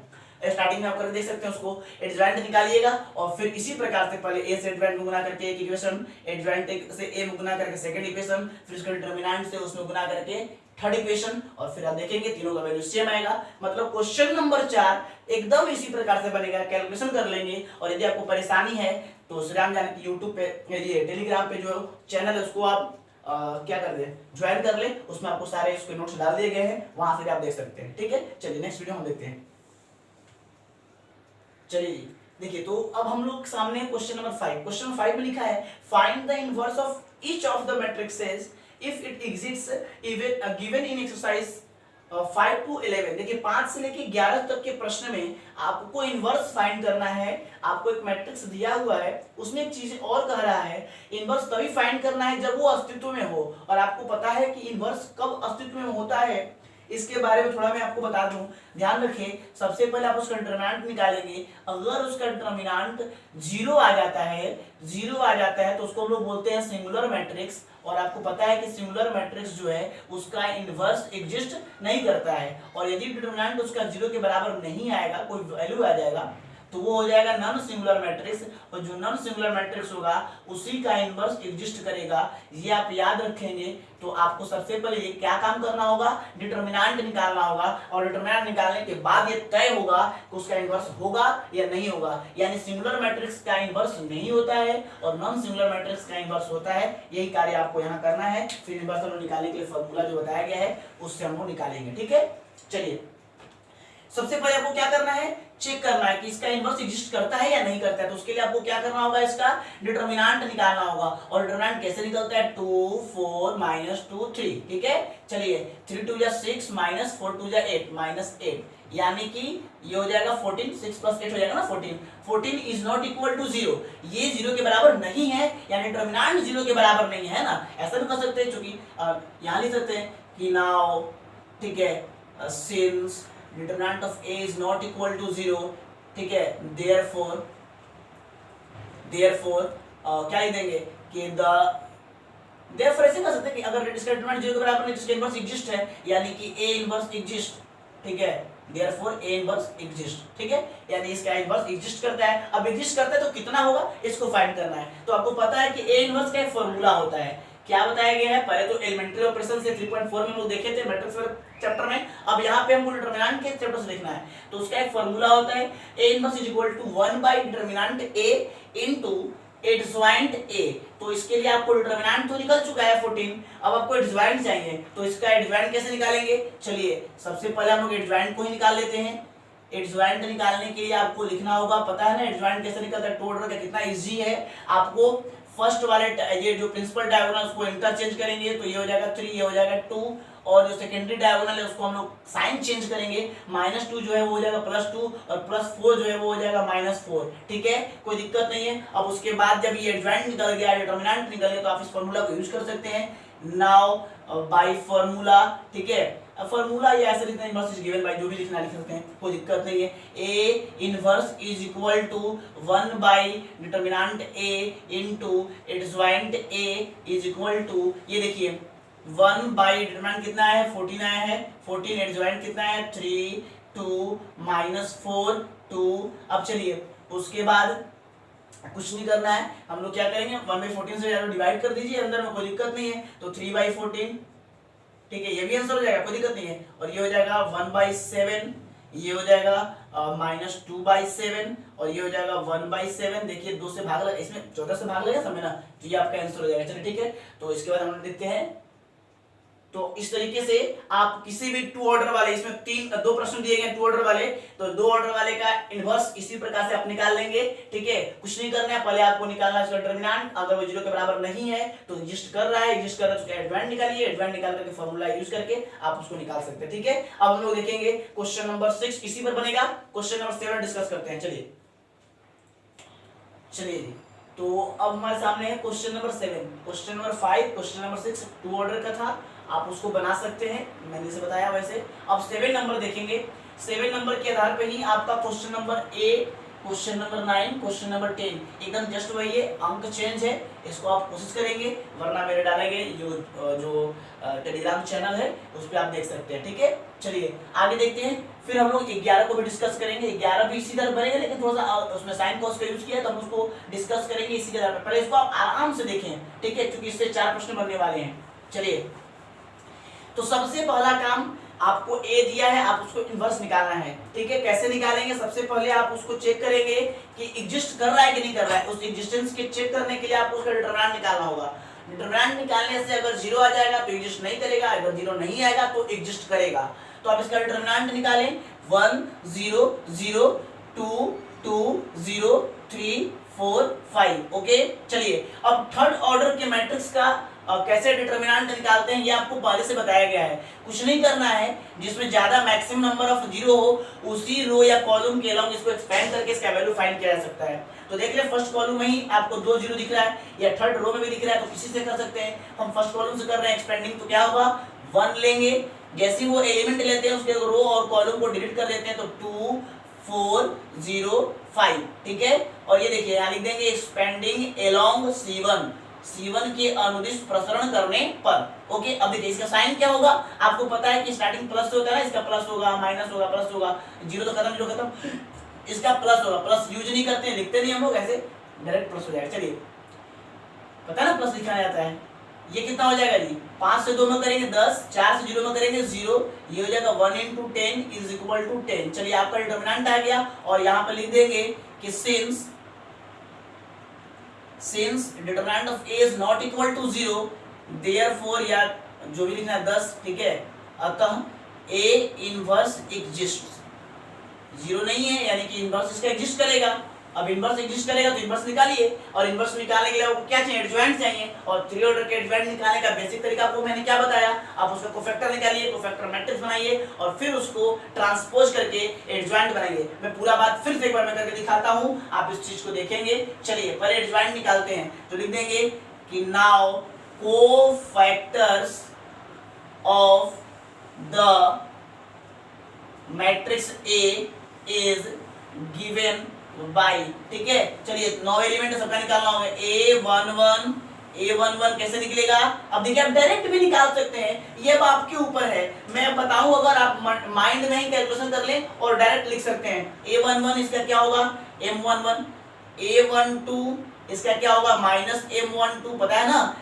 स्टार्टिंग में आप करके देख सकते हैं उसको एडजॉइंट निकालिएगा और फिर इसी प्रकार से पहले ए से एडजॉइंट में गुना करके एक इक्वेशन एडजॉइंट से ए में गुना करके सेकंड इक्वेशन फिर उसके डिटरमिनेंट से उसमें गुना करके थर्ड इक्वेशन और फिर आप देखेंगे तीनों का वैल्यू सेम आएगा मतलब क्वेश्चन नंबर 4 एकदम इसी प्रकार से बनेगा कैलकुलेशन कर लेंगे और यदि आपको परेशानी है तो श्रीराम जान की यूट्यूब पे ये टेलीग्राम पे जो चैनल है उसको आप क्या कर दे ज्वाइन कर ले उसमें आपको सारे इसके नोट्स डाल दिए गए हैं वहां से भी आप देख सकते हैं ठीक है चलिए नेक्स्ट वीडियो हम देखते हैं चलिए देखिए तो अब हम लोग सामने क्वेश्चन नंबर 5 क्वेश्चन नंबर 5 में लिखा है find the inverse of each of the matrixes if it exists even given in exercise 5 to 11 देखिए 5 से लेके 11 तक के प्रश्न में आपको इनवर्स फाइंड करना है आपको एक मैट्रिक्स दिया हुआ है उसमें एक चीज और कह रहा है इनवर्स तभी फाइंड करना है जब वो अस्तित्व में हो और आपको पता है कि इनवर्स कब अस्तित्व में होता है इसके बारे में थोड़ा मैं आपको बता दूं ध्यान रखिए सबसे पहले आप उसका डिटरमिनेंट निकालेंगे अगर उसका डिटरमिनेंट 0 आ जाता है तो उसको हम लोग बोलते हैं सिंगुलर मैट्रिक्स और आपको पता है कि सिंगुलर मैट्रिक्स जो है उसका इनवर्स एग्जिस्ट नहीं करता है और यदि डिटरमिनेंट उसका 0 के बराबर नहीं आएगा कोई वैल्यू आ जाएगा तो वो हो जाएगा नॉन सिंगुलर मैट्रिक्स और जो नॉन सिंगुलर मैट्रिक्स होगा उसी का इनवर्स एग्जिस्ट करेगा ये आप याद रखेंगे तो आपको सबसे पहले ये क्या काम करना होगा डिटरमिनेंट निकालना होगा और डिटरमिनेंट निकालने के बाद ये तय होगा कि उसका इनवर्स होगा या नहीं होगा यानी सिंगुलर मैट्रिक्स का इनवर्स नहीं होता है और नॉन सिंगुलर मैट्रिक्स का इनवर्स होता है यही कार्य आपको यहाँ करना है फिर इनवर्स हम निकालने के लिए फॉर्मूला जो बताया गया है उससे हम लोग निकालेंगे ठीक है चलिए सबसे पहले आपको क्या करना है चेक करना है कि इसका इनवर्स एग्जिस्ट करता है या नहीं करता है तो उसके लिए आपको क्या करना होगा इसका डिटरमिनेंट निकालना होगा और डिटरमिनेंट कैसे निकलता है 2 4 -2 3 ठीक है चलिए 3 2 6 -4 2 8 -8 यानी कि ये हो जाएगा 14 6 + 8 हो जाएगा ना 14 इज नॉट इक्वल टू 0 ये 0 के बराबर नहीं है यानी डिटरमिनेंट 0 के बराबर नहीं है ना ऐसा भी कर सकते हैं क्योंकि यहां लिख सकते हैं कि नाउ ठीक है since determinant of A is not equal to 0, ठीक है, देयरफॉर क्या लिख देंगे कि देयरफॉर ऐसे कर सकते हैं कि अगर इसका डिटरमिनेंट 0 के बराबर नहीं तो इसका इनवर्स एग्जिस्ट है, यानी कि ए इनवर्स एग्जिस्ट, ठीक है, देयरफॉर ए इनवर्स एग्जिस्ट, ठीक है, यानी इसका इनवर्स एग्जिस्ट करता है। अब एग्जिस्ट करता है तो कितना होगा इसको फाइंड करना है। तो आपको पता है कि ए इनवर्स का एक फार्मूला होता है, क्या बताया गया है, पहले तो एलिमेंट्री ऑपरेशन से 3.4 में हम लोग देखे थे मैट्रिक्स चैप्टर में, अब यहाँ पे हमको डिटरमिनेंट के चैप्टर से देखना है। तो उसका एक फार्मूला होता है A inverse is equal to 1 by determinant A into adjoint A. तो इसके लिए आपको डिटरमिनेंट तो निकल चुका है 14, अब आपको एडज्वाइंट चाहिए, तो इसका एडज्वाइंट कैसे निकालेंगे, चलिए सबसे पहले हम लोग एडज्वाइंट को ही निकाल लेते हैं। एडज्वाइंट निकालने के लिए आपको लिखना होगा, पता है ना एडज्वाइंट कैसे निकलता है, टू ऑर्डर का कितना इजी है। आपको फर्स्ट वाले ये जो प्रिंसिपल डायगोनल उसको इंटरचेंज करेंगे तो ये हो जाएगा 3, ये हो जाएगा 2, और जो सेकेंडरी डायगोनल है उसको हम लोग साइन चेंज करेंगे, -2 जो है वो हो जाएगा +2 और +4 जो है वो हो जाएगा -4, ठीक है, कोई दिक्कत नहीं है। अब उसके बाद जब ये एडज्वाइंट निकल गया, डिटरमिनेंट निकल गया, तो आप इस फार्मूला को यूज कर सकते हैं। नाउ बाय फार्मूला, ठीक है, फार्मूला ये ऐसे लिखना है, इनवर्स इज गिवन बाय, जो भी लिखना लिख सकते हैं, कोई दिक्कत नहीं है। A inverse is equal to 1 by determinant A into adjoint A is equal to, ये देखिए 1 बाय डिटरमिनेंट कितना है 14 आया है, 14 एडज्वाइंट कितना है 3 2 -4 2। अब चलिए उसके बाद कुछ नहीं करना है, हम लोग क्या करेंगे 1/14 से डिवाइड कर दीजिए, अंदर में कोई दिक्कत नहीं है, तो 3/14, ठीक है, ये भी आंसर हो जाएगा, कोई दिक्कत नहीं है। और ये हो जाएगा 1/7, ये हो जाएगा -2/7 और ये हो जाएगा 1/7। देखिए 2 से भाग लगा, इसमें 14 से भाग लगा समझना, तो ये आपका आंसर हो जाएगा। चलिए ठीक है, तो इसके बाद हम देखते हैं। तो इस तरीके से आप किसी भी 2 ऑर्डर वाले, इसमें 2 प्रश्न दिए गए 2 ऑर्डर वाले, तो 2 ऑर्डर वाले का इनवर्स इसी प्रकार से आप निकाल लेंगे, ठीक है, कुछ नहीं करना है, पहले आपको निकालना है इसका डिटरमिनेंट, अगर वो 0 के बराबर नहीं है तो एग्जिस्ट कर रहा है, एग्जिस्ट कर रहा है तो एडज्वाइंट निकालिए, एडज्वाइंट निकाल करके फार्मूला यूज करके आप उसको निकाल सकते हैं, ठीक है। अब हम लोग देखेंगे क्वेश्चन नंबर 6 इसी पर बनेगा, क्वेश्चन नंबर 7 डिस्कस करते हैं। चलिए जी, तो अब हमारे सामने है question number 7, question number 5, question number 6 2 order का था, आप उसको बना सकते हैं, मैंने जैसे बताया वैसे। अब 7 नंबर देखेंगे, 7 नंबर के आधार पे ही आपका question number 8, question number 9, question number 10 एकदम जस्ट वही है, अंक चेंज है, इसको आप कोशिश करेंगे, वरना मेरे डालेंगे जो टेलीग्राम चैनल है उस पर आप देख सकते हैं, ठीक है। चलिए आगे देखते हैं, फिर हम लोग 11 को भी डिस्कस करेंगे, 11 भी इसी तरह बनेगा, लेकिन थोड़ा सा उसमें साइन कॉस का यूज किया है, तो हम उसको डिस्कस करेंगे इसी के आधार पर। पहले इसको आप आराम से देखें, ठीक है, क्योंकि इससे 4 प्रश्न बनने वाले हैं। चलिए, तो सबसे पहला काम आपको ए दिया है, आप उसको इनवर्स निकालना है, ठीक है। कैसे निकालेंगे, सबसे पहले आप उसको चेक करेंगे कि एग्जिस्ट कर रहा है कि नहीं कर रहा है, उस एग्जिस्टेंस के चेक करने के लिए आपको उसका डिटरमिनेंट निकालना होगा। डिटरमिनेंट निकालने से अगर 0 आ जाएगा तो एग्जिस्ट नहीं करेगा, अगर 0 नहीं आएगा तो एग्जिस्ट करेगा। तो आप इसका डिटरमिनेंट निकालें, 1 0 0 2 2 0 3 4 5, ओके। चलिए अब थर्ड ऑर्डर के मैट्रिक्स का कैसे डिटरमिनेंट निकालते हैं ये आपको पहले से बताया गया है, कुछ नहीं करना है, जिसमें ज्यादा मैक्सिमम नंबर ऑफ 0 हो उसी रो या कॉलम के अलोंग इसको एक्सपेंड करके इसका वैल्यू फाइंड किया जा सकता है। तो देख रहे फर्स्ट कॉलम में ही आपको 2 0 दिख रहा है, या थर्ड रो में भी दिख रहा है, तो किसी से कर सकते हैं। हम फर्स्ट कॉलम से कर रहे हैं एक्सपेंडिंग, तो क्या होगा 1 लेंगे, जैसे वो एलिमेंट लेते हैं उसके रो और कॉलम को डिलीट कर देते हैं, तो 2 4 0 5, ठीक है। और ये देखिए यहाँ लिख देंगे एक्सपेंडिंग अलोंग C1 के अनुदिश प्रसरण करने पर, ओके। अब देखिए इसका साइन क्या होगा, आपको पता है कि स्टार्टिंग प्लस होता है ना, इसका प्लस होगा, माइनस होगा, प्लस होगा, 0 तो खत्म, 0 खत्म, इसका प्लस होगा, प्लस यूज नहीं करते हैं, लिखते नहीं हम लोग, ऐसे डायरेक्ट प्लस हो जाएगा। चलिए पता है ना प्लस लिखा जाता है, ये कितना हो जाएगा जी, 5 से 2 में करेंगे 10, 4 से 0 में करेंगे 0, ये हो जाएगा 1 × 10 = 10। चलिए आपका डिटरमिनेंट आ गया, और यहाँ पर लिख देंगे कि since determinant of a is not equal to 0, therefore या जो भी लिखना है 10, ठीक है, अतः a इनवर्स एग्जिस्ट, 0 नहीं है यानी कि इनवर्स इसका एग्जिस्ट करेगा। अब इनवर्स एग्जिस्ट करेगा तो इनवर्स निकालिए, और इनवर्स निकालने के लिए आपको क्या चाहिए, एडज्वाइंट चाहिए, और 3 ऑर्डर के एडज्वाइंट निकालने का बेसिक तरीका आपको मैंने क्या बताया, आप उसका कोफैक्टर निकालिए, कोफैक्टर मैट्रिक्स बनाइए, और फिर उसको ट्रांसपोज करके एडज्वाइंट बनाइए। मैं पूरा बात फिर से एक बार मैं करके दिखाता हूं, आप इस चीज को देखेंगे। चलिए पहले एडज्वाइंट निकालते हैं, तो लिख देंगे कि now cofactors of the matrix A is given by, ठीक है। चलिए 9 एलिमेंट सबका निकालना होगा। A11 कैसे निकलेगा? अब देखिए आप डायरेक्ट भी निकाल सकते हैं, ये अब आपके ऊपर है। मैं बताऊं, अगर आप माइंड में ही कैलकुलेशन कर लें और डायरेक्ट लिख सकते हैं। A11 इसका क्या होगा? M11। A12 इसका क्या होगा? माइनस M12, पता है ना,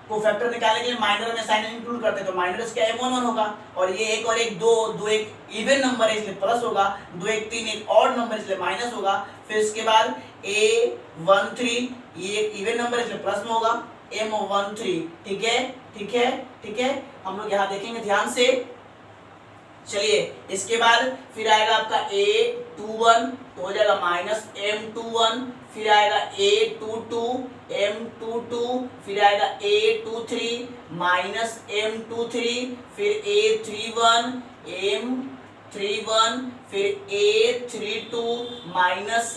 को फैक्टर निकालने के लिए माइनर में साइन इंक्लूड करते हैं, तो माइनर इसका M11 होगा। और ये एक और एक दो एक इवन नंबर है इसलिए प्लस होगा, 2 1 3 एक ऑड नंबर इसलिए माइनस होगा। फिर इसके बाद A13 ये एक इवन नंबर इसलिए प्लस में होगा, M13, ठीक है ठीक है ठीक है। हम लोग यहाँ देखेंगे ध्यान से। चलिए इसके बाद फिर आएगा आपका A21 तो हो जाएगा माइनस M21, फिर आएगा A22 M22, फिर आएगा A23 माइनस M23, फिर A31 M31, फिर A32 माइनस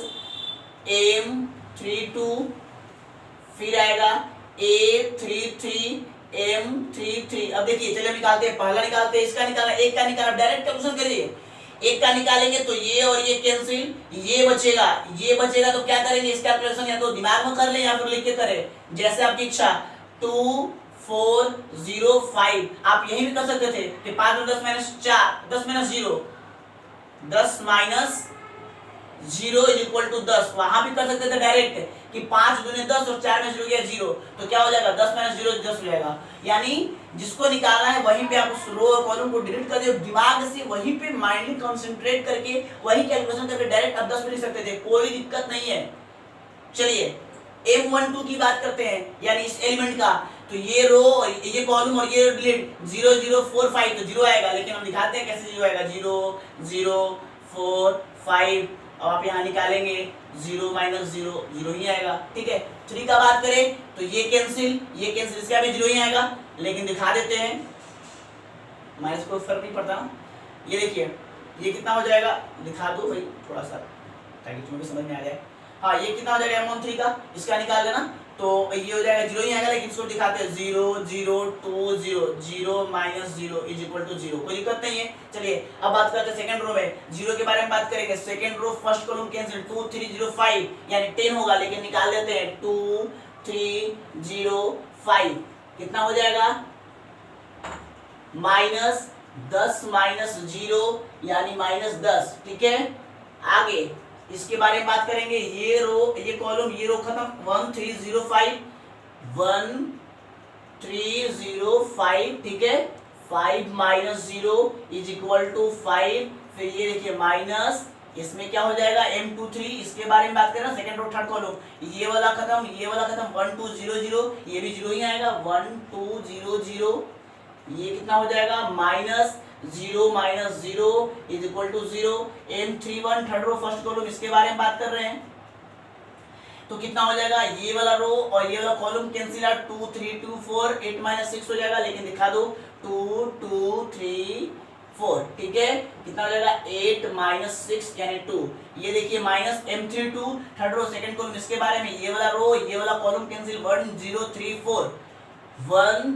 M32, फिर आएगा A33 M33। अब देखिए चलिए निकालते हैं, पहला निकालते हैं, इसका निकालना, एक का निकालना, डायरेक्ट कैलकुलेशन करिए। एक का निकालेंगे तो ये और ये कैंसिल, ये बचेगा तो क्या करेंगे, इसका कैलकुलेशन या तो दिमाग में कर लें या फिर लिख के करें, जैसे आपकी इच्छा। 2 4 0 5 आप यही भी कर सकते थे कि 5 में 10 minus 4, 10 minus 0, 10 minus 0 is equal to 10। वहां भी कर सकते थे डायरेक्ट कि 5 दूनी 10 और 4 में 0 गया 0, तो क्या हो जाएगा 10 माइनस 0 10 हो जाएगा। यानी जिसको निकालना है वहीं पे आप उस रो और कॉलम को डिलीट कर दिए, दिमाग से वहीं पे माइंडली कंसंट्रेट करके वही कैलकुलेशन करके डायरेक्ट आप 10 में लिख सकते थे, कोई दिक्कत नहीं है। चलिए M12 की बात करते हैं, यानी इस एलिमेंट का, तो ये रो ये कॉलम और ये डिलीट 0 0 4 5 तो 0 आएगा, लेकिन हम दिखाते हैं कैसे 0 आएगा, 0 0 4 5। अब आप यहाँ निकालेंगे 0 माइनस 0 0 ही आएगा, ठीक है। 3 का बात करें तो ये कैंसिल इसका भी 0 ही आएगा, लेकिन दिखा देते हैं, माइनस कोई फर्क नहीं पड़ता ना। ये देखिए ये कितना हो जाएगा, दिखा दो भाई थोड़ा सा ताकि तुम्हें समझ में आ जाए। हाँ ये कितना हो जाएगा M13 का, इसका निकाल देना तो ये हो जाएगा 0 ही आएगा, लेकिन इसको दिखाते हैं 0 0 2 0 0 माइनस 0 इज इक्वल टू 0, कोई दिक्कत नहीं है। चलिए अब बात करते हैं सेकंड रो में, 0 के बारे में बात करेंगे। Second row first column cancel, 2 3 0 5 यानी 10 होगा, लेकिन निकाल देते हैं 2 3 0 5 कितना हो जाएगा, माइनस 10 माइनस 0 यानी माइनस 10, ठीक है। आगे इसके बारे में बात करेंगे, ये रो ये कॉलम ये रो खत्म, 1 3 0 5 1 3 0 5, ठीक है। 5 माइनस 0 इज इक्वल टू 5, फिर ये देखिए माइनस, इसमें क्या हो जाएगा M23, इसके बारे में बात करें सेकंड रो थर्ड कॉलम, ये वाला खत्म 1 2 0 0 ये भी 0 ही आएगा, 1 2 0 0 ये कितना हो जाएगा minus 0 minus 0 is equal to 0। M31 third row first column, इसके बारे में बात कर रहे हैं तो कितना हो जाएगा, ये वाला रो और ये वाला कॉलम कैंसिल, 2 3 2 4 8 माइनस 6 हो जाएगा, लेकिन दिखा दो 2 2 3 4, ठीक है। कितना हो जाएगा 8 माइनस 6 यानी 2। ये देखिए minus M32 third row second column, इसके बारे में ये वाला रो ये वाला कॉलम कैंसिल, 1 0 3 4 1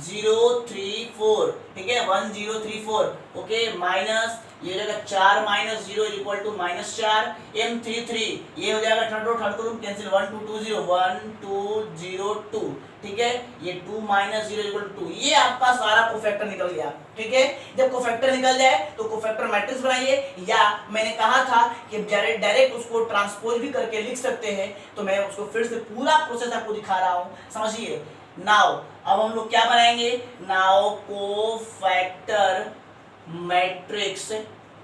0 3 4, ठीक है 1 0 3 4, ओके। माइनस ये हो जाएगा 4 minus 0 is equal to minus 4। M33 ये हो जाएगा third row third column cancel, 1 2 2 0 1 2 0 2, ठीक है। ये 2 माइनस 0 इक्वल टू 2, ये आपका सारा कोफैक्टर निकल गया, ठीक है। जब कोफैक्टर निकल जाए तो कोफैक्टर मैट्रिक्स बनाइए, या मैंने कहा था कि डायरेक्ट उसको ट्रांसपोज भी करके लिख सकते हैं, तो मैं उसको फिर से पूरा प्रोसेस आपको दिखा रहा हूँ, समझिए। नाउ अब हम लोग क्या बनाएंगे, नाउ कोफैक्टर मैट्रिक्स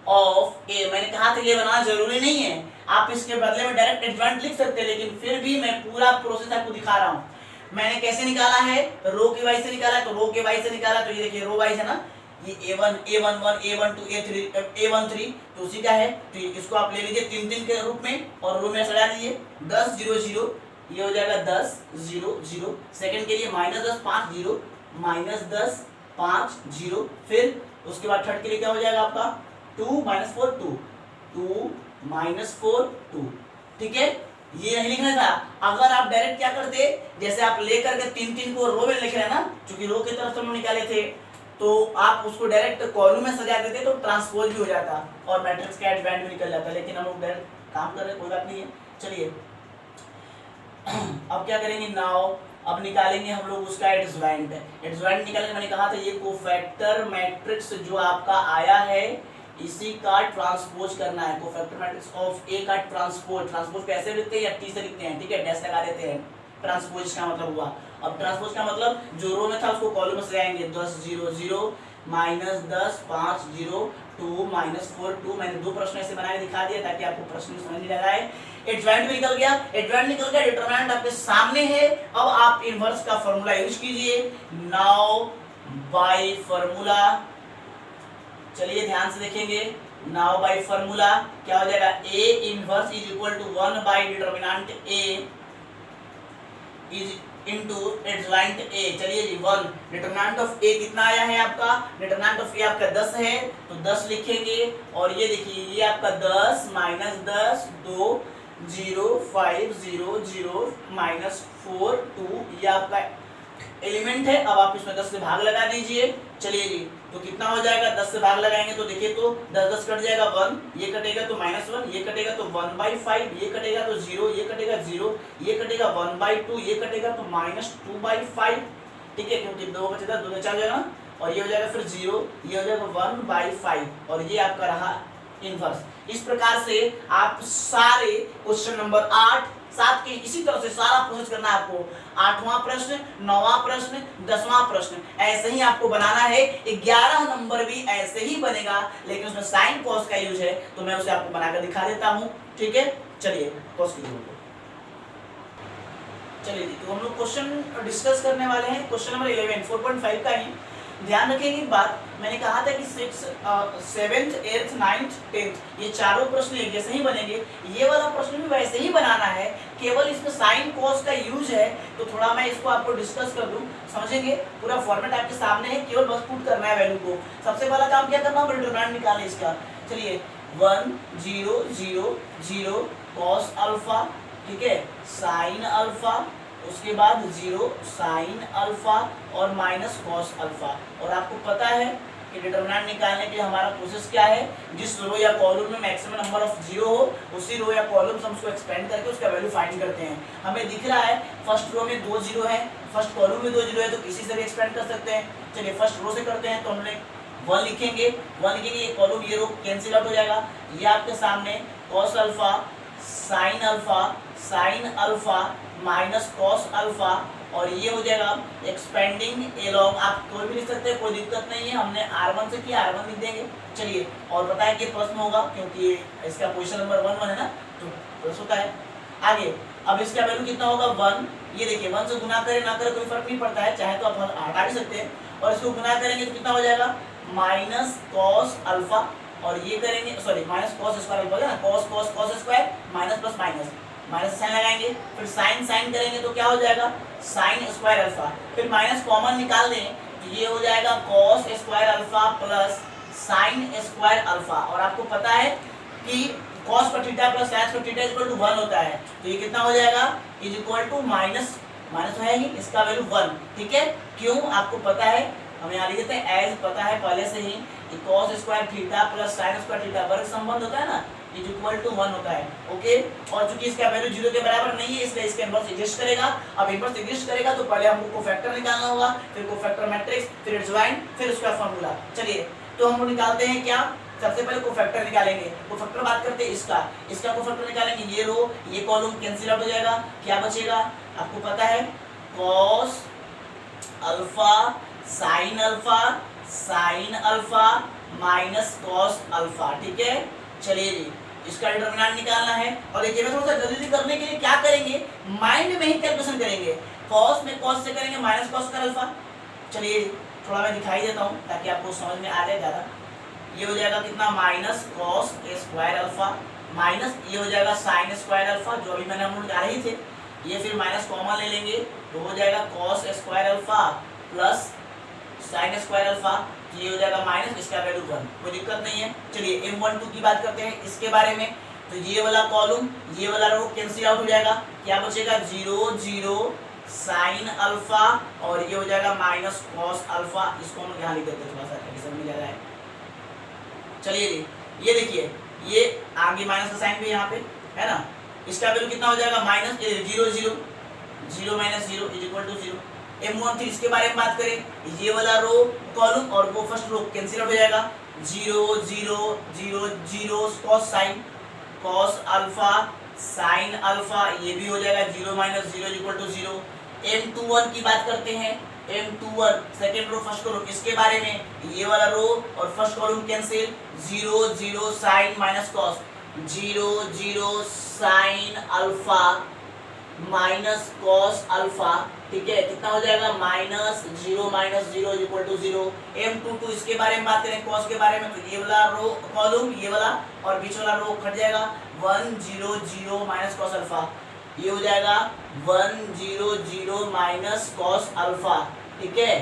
ऑफ ए। मैंने कहा था ये बनाना जरूरी नहीं है, आप इसके बदले में डायरेक्ट एडजॉइंट लिख सकते हैं, लेकिन फिर भी मैं पूरा प्रोसेस आपको दिखा रहा हूँ। मैंने कैसे निकाला है, रो के वाइज से निकाला है, तो रो के वाइज से निकाला तो ये देखिए रो वाइज है ना, ये A1 A11 A12 A13 तो उसी का है, तो इसको आप ले लीजिए 3 3 के रूप में और रो में सजा दीजिए 10 0 0, ये हो जाएगा 10 0 0। सेकंड के लिए माइनस 10 5 0 माइनस 10 5 0, फिर उसके बाद थर्ड के लिए क्या हो जाएगा आपका 2 माइनस 4 2 2 माइनस 4 2, ठीक है। ये नहीं लिखना था, अगर आप डायरेक्ट क्या करते, जैसे आप लेकर के 3 3 को रो में लिख रहे हैं ना, क्योंकि रो की तरफ से हम निकाले थे, तो आप उसको डायरेक्ट कॉलम में सजा देते तो ट्रांसपोज भी हो जाता और मैट्रिक्स का एडजॉइंट भी निकल जाता, लेकिन हम लोग डायरेक्ट काम कर रहे हैं, कोई बात नहीं है। चलिए अब क्या करेंगे, नाउ अब निकालेंगे हम लोग उसका एडजॉइंट। एडजॉइंट निकालेंगे, मैंने कहा था ये कोफैक्टर मैट्रिक्स जो आपका आया है इसी का ट्रांसपोज करना है। कोफैक्टर मैट्रिक्स ऑफ ए का ट्रांसपोज, ट्रांसपोज कैसे लिखते हैं या टी से लिखते हैं, ठीक है, डैश लगा देते हैं। ट्रांसपोज का मतलब हुआ, अब ट्रांसपोज का मतलब जो रो में था उसको कॉलम में सजाएंगे, 10 0 0 माइनस 10 5 0 2 माइनस 4 2। मैंने दो प्रश्न ऐसे बना के दिखा दिया ताकि आपको प्रश्न में समझ नहीं लगा है। एडजॉइंट भी निकल गया, एडजॉइंट निकल गया, डिटरमिनेंट आपके सामने है। अब आप इनवर्स का फॉर्मूला यूज कीजिए। नाउ बाय फॉर्मूला, चलिए ध्यान से देखेंगे, नाउ बाय फॉर्मूला क्या हो जाएगा, A inverse is equal to 1 by determinant A is into adjoint A. चलिए जी 1, डिटरमिनेंट ऑफ ए कितना आया है आपका, डिटरमिनेंट ऑफ ए आपका 10 है तो 10 लिखेंगे, और ये देखिए ये आपका 10 माइनस 10 2 0 5 0 0 माइनस 4 2, ये आपका एलिमेंट है। अब आप इसमें 10 से भाग लगा दीजिए। चलिए जी तो कितना हो जाएगा, 10 से भाग लगाएंगे तो देखिए तो 10 10 कट जाएगा 1, ये कटेगा तो -1, ये कटेगा तो 1/5, ये कटेगा तो 0, ये कटेगा 0, ये कटेगा 1/2, ये कटेगा तो -2/5, ठीक है, क्योंकि 2 बचेगा 2 में 4 हो जाएगा, और ये हो जाएगा फिर 0, ये हो जाएगा 1/5, और ये आपका रहा इनवर्स। इस प्रकार से आप सारे क्वेश्चन नंबर 8 7 के इसी तरह से सारा प्रोसेस करना है आपको। 8वां प्रश्न, 9वां प्रश्न, 10वां प्रश्न ऐसे ही आपको बनाना है। 11 नंबर भी ऐसे ही बनेगा, लेकिन उसमें साइन कॉस का यूज है तो मैं उसे आपको बनाकर दिखा देता हूं, ठीक है। चलिए कॉस की जरूरत, चलिए तो हम लोग क्वेश्चन डिस्कस करने वाले हैं। क्वेश्चन नंबर 11 4.5 का ही ध्यान रखेंगे। एक बात मैंने कहा था कि 6 7th 8th 9th 10th ये चारों प्रश्न एक जैसे ही बनेंगे। ये वाला प्रश्न भी वैसे ही बनाना है, केवल इसमें साइन कॉस का यूज है, तो थोड़ा मैं इसको आपको डिस्कस कर दूं, समझेंगे। पूरा फॉर्मेट आपके सामने है, केवल बस पुट करना है वैल्यू को। सबसे पहला काम क्या करना है, डिटरमिनेंट निकालें इसका। चलिए 1 0 0 0 कॉस अल्फा, ठीक है, साइन अल्फा, उसके बाद 0 साइन अल्फा और माइनस कॉस अल्फा। और आपको पता है कि डिटरमिनेंट निकालने के लिए हमारा प्रोसेस क्या है, जिस रो या कॉलम में मैक्सिमम नंबर ऑफ 0 हो उसी रो या कॉलम से हम उसको एक्सपेंड करके उसका वैल्यू फाइंड करते हैं। हमें दिख रहा है फर्स्ट रो में 2 0 है, फर्स्ट कॉलम में 2 0 है, तो किसी से भी एक्सपेंड कर सकते हैं। चलिए फर्स्ट रो से करते हैं, तो हमने 1 लिखेंगे, 1 लिखेंगे, ये कॉलम ये रो कैंसिल आउट हो जाएगा। ये आपके सामने cos alpha sine alpha minus cos alpha, और ये हो जाएगा एक्सपेंडिंग एलोंग। आप कोई भी लिख सकते हैं, कोई दिक्कत नहीं है, हमने R1 से किया, R1 लिख देंगे। चलिए और बताएं कि प्रश्न होगा, क्योंकि इसका पोजीशन नंबर 1 है ना, तो प्रश्न होता है आगे। अब इसका वैल्यू कितना होगा 1, ये देखिए 1 से गुना करें ना करें कोई फर्क नहीं पड़ता है, चाहे तो आप हटा भी सकते हैं, और इसको गुना करेंगे तो कितना हो जाएगा माइनस कॉस अल्फा, और ये करेंगे sorry minus cos square alpha है ना, cos square minus plus minus sine लगाएंगे, फिर साइन करेंगे तो क्या हो जाएगा साइन स्क्वायर अल्फा, फिर माइनस कॉमन निकाल दें तो ये हो जाएगा cos square alpha plus sine square alpha. और आपको पता है कि कॉस पर थीटा प्लस साइन पर थीटा इक्वल टू 1 होता है, तो ये कितना हो जाएगा इज इक्वल टू माइनस है ही, इसका वैल्यू 1, ठीक है। क्यों आपको पता है, हम यहाँ लिख देते हैं एज पता है पहले से ही कि cos square theta plus sine square theta वर्ग संबंध होता है ना, इज इक्वल टू 1 होता है, ओके। और चूंकि इसका वैल्यू 0 के बराबर नहीं है इसलिए इसका इनवर्स एग्जिस्ट करेगा। अब इनवर्स एग्जिस्ट करेगा तो पहले हमको कोफैक्टर निकालना होगा, फिर कोफैक्टर मैट्रिक्स, फिर एडजॉइंट, फिर उसका फार्मूला। चलिए तो हम लोग निकालते हैं क्या, सबसे पहले कोफैक्टर निकालेंगे। कोफैक्टर बात करते हैं इसका कोफैक्टर निकालेंगे, ये रो ये कॉलम कैंसिल आउट हो जाएगा, क्या बचेगा आपको पता है cos alpha sine alpha minus cos alpha, ठीक है। चलिए जी इसका डिटरमिनेंट निकालना है, और देखिए मैं थोड़ा सा जल्दी करने के लिए क्या करेंगे, माइंड में ही कैलकुलेशन करेंगे। कॉस में कॉस से करेंगे माइनस कॉस का अल्फा। चलिए थोड़ा मैं दिखाई देता हूँ ताकि आपको समझ में आ जाए ज़्यादा। ये हो जाएगा कितना minus cos square alpha minus ये हो जाएगा साइन स्क्वायर अल्फा, जो अभी मैंने हम लोग जा रही थे, ये फिर माइनस कॉमन ले लेंगे तो हो जाएगा cos square alpha plus sine square alpha, ये हो जाएगा माइनस, इसका वैल्यू 1, कोई दिक्कत नहीं है। चलिए M12 की बात करते हैं इसके बारे में, तो ये वाला कॉलम ये वाला रो कैंसिल आउट हो जाएगा, क्या बचेगा 0 0 साइन अल्फा और ये हो जाएगा माइनस कॉस अल्फा। इसको हम यहाँ लिख देते हैं, थोड़ा सा ताकि समझ में ज़्यादा है। चलिए जी, ये देखिए, ये आगे माइनस का साइन भी यहाँ पे है ना, इसका वैल्यू कितना हो जाएगा minus 0 0 0 minus 0 is equal to 0। M1 थी, इसके बारे में बात करें, ये वाला रो कॉलम और वो फर्स्ट रो कैंसिल आउट हो जाएगा, 0 0 0 0 cos sine cos alpha sine alpha, ये भी हो जाएगा 0 माइनस 0 इक्वल टू 0। M21 की बात करते हैं, M21 second row first column, इसके बारे में ये वाला रो और first column cancel, 0 0 sine minus cos 0 0 sine alpha minus cos alpha, ठीक है, कितना हो जाएगा minus 0 minus 0 equal to 0। M22 इसके बारे में बात करें कॉस के बारे में, तो ये वाला रो कॉलम ये वाला और बीच वाला रो कट जाएगा, 1 0 0 माइनस कॉस अल्फा, ये हो जाएगा 1 0 0 माइनस कॉस अल्फा, ठीक है।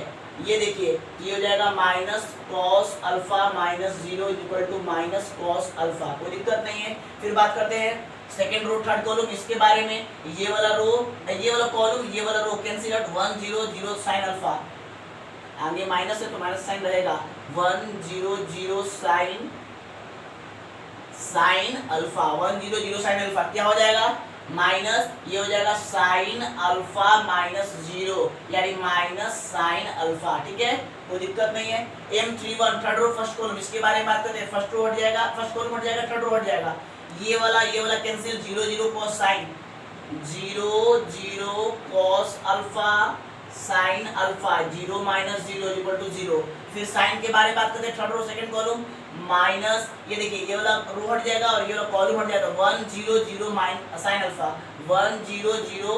ये देखिए, ये हो जाएगा minus cos alpha minus 0 equal to minus cos alpha, कोई दिक्कत नहीं है। फिर बात करते हैं सेकेंड रो थर्ड कॉलम, इसके बारे में, ये वाला रो ये वाला कॉलम ये वाला row cancel out, 1 0 0 sine alpha, आगे माइनस है तो माइनस साइन रहेगा, 1 0 0 साइन अल्फा 1 0 0 साइन अल्फा, क्या हो जाएगा माइनस, ये हो जाएगा साइन अल्फा माइनस 0 यानी माइनस साइन अल्फा, ठीक है, कोई दिक्कत नहीं है। M31 third row first column, इसके बारे में बात करते हैं, फर्स्ट रो हट जाएगा, फर्स्ट कॉलम हट जाएगा, थर्ड रो हट जाएगा, ये वाला cancel, 0 0 cos sine 0 0 cos alpha sine alpha, 0 minus 0 equal to 0। फिर साइन के बारे में बात करते हैं, third row second column minus, ये देखिए ये वाला रो हट जाएगा और ये वाला कॉलम हट जाएगा, 1 0 0 साइन अल्फा 1 0 0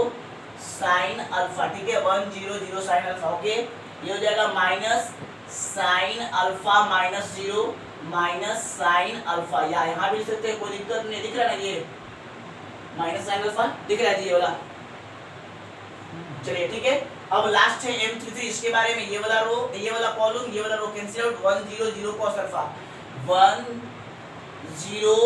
साइन अल्फा, ठीक है, 1 0 0 साइन अल्फा, ओके। ये हो जाएगा minus sign alpha minus 0 minus sine alpha, या यहाँ भी लिख सकते हैं, कोई दिक्कत नहीं, दिख रहा है ना, ये माइनस साइन अल्फा दिख रहा है ये वाला। चलिए ठीक है, अब लास्ट है M33, इसके बारे में, ये वाला रो ये वाला कॉलम ये वाला row cancel out, 1 0 0 cos alpha 1 0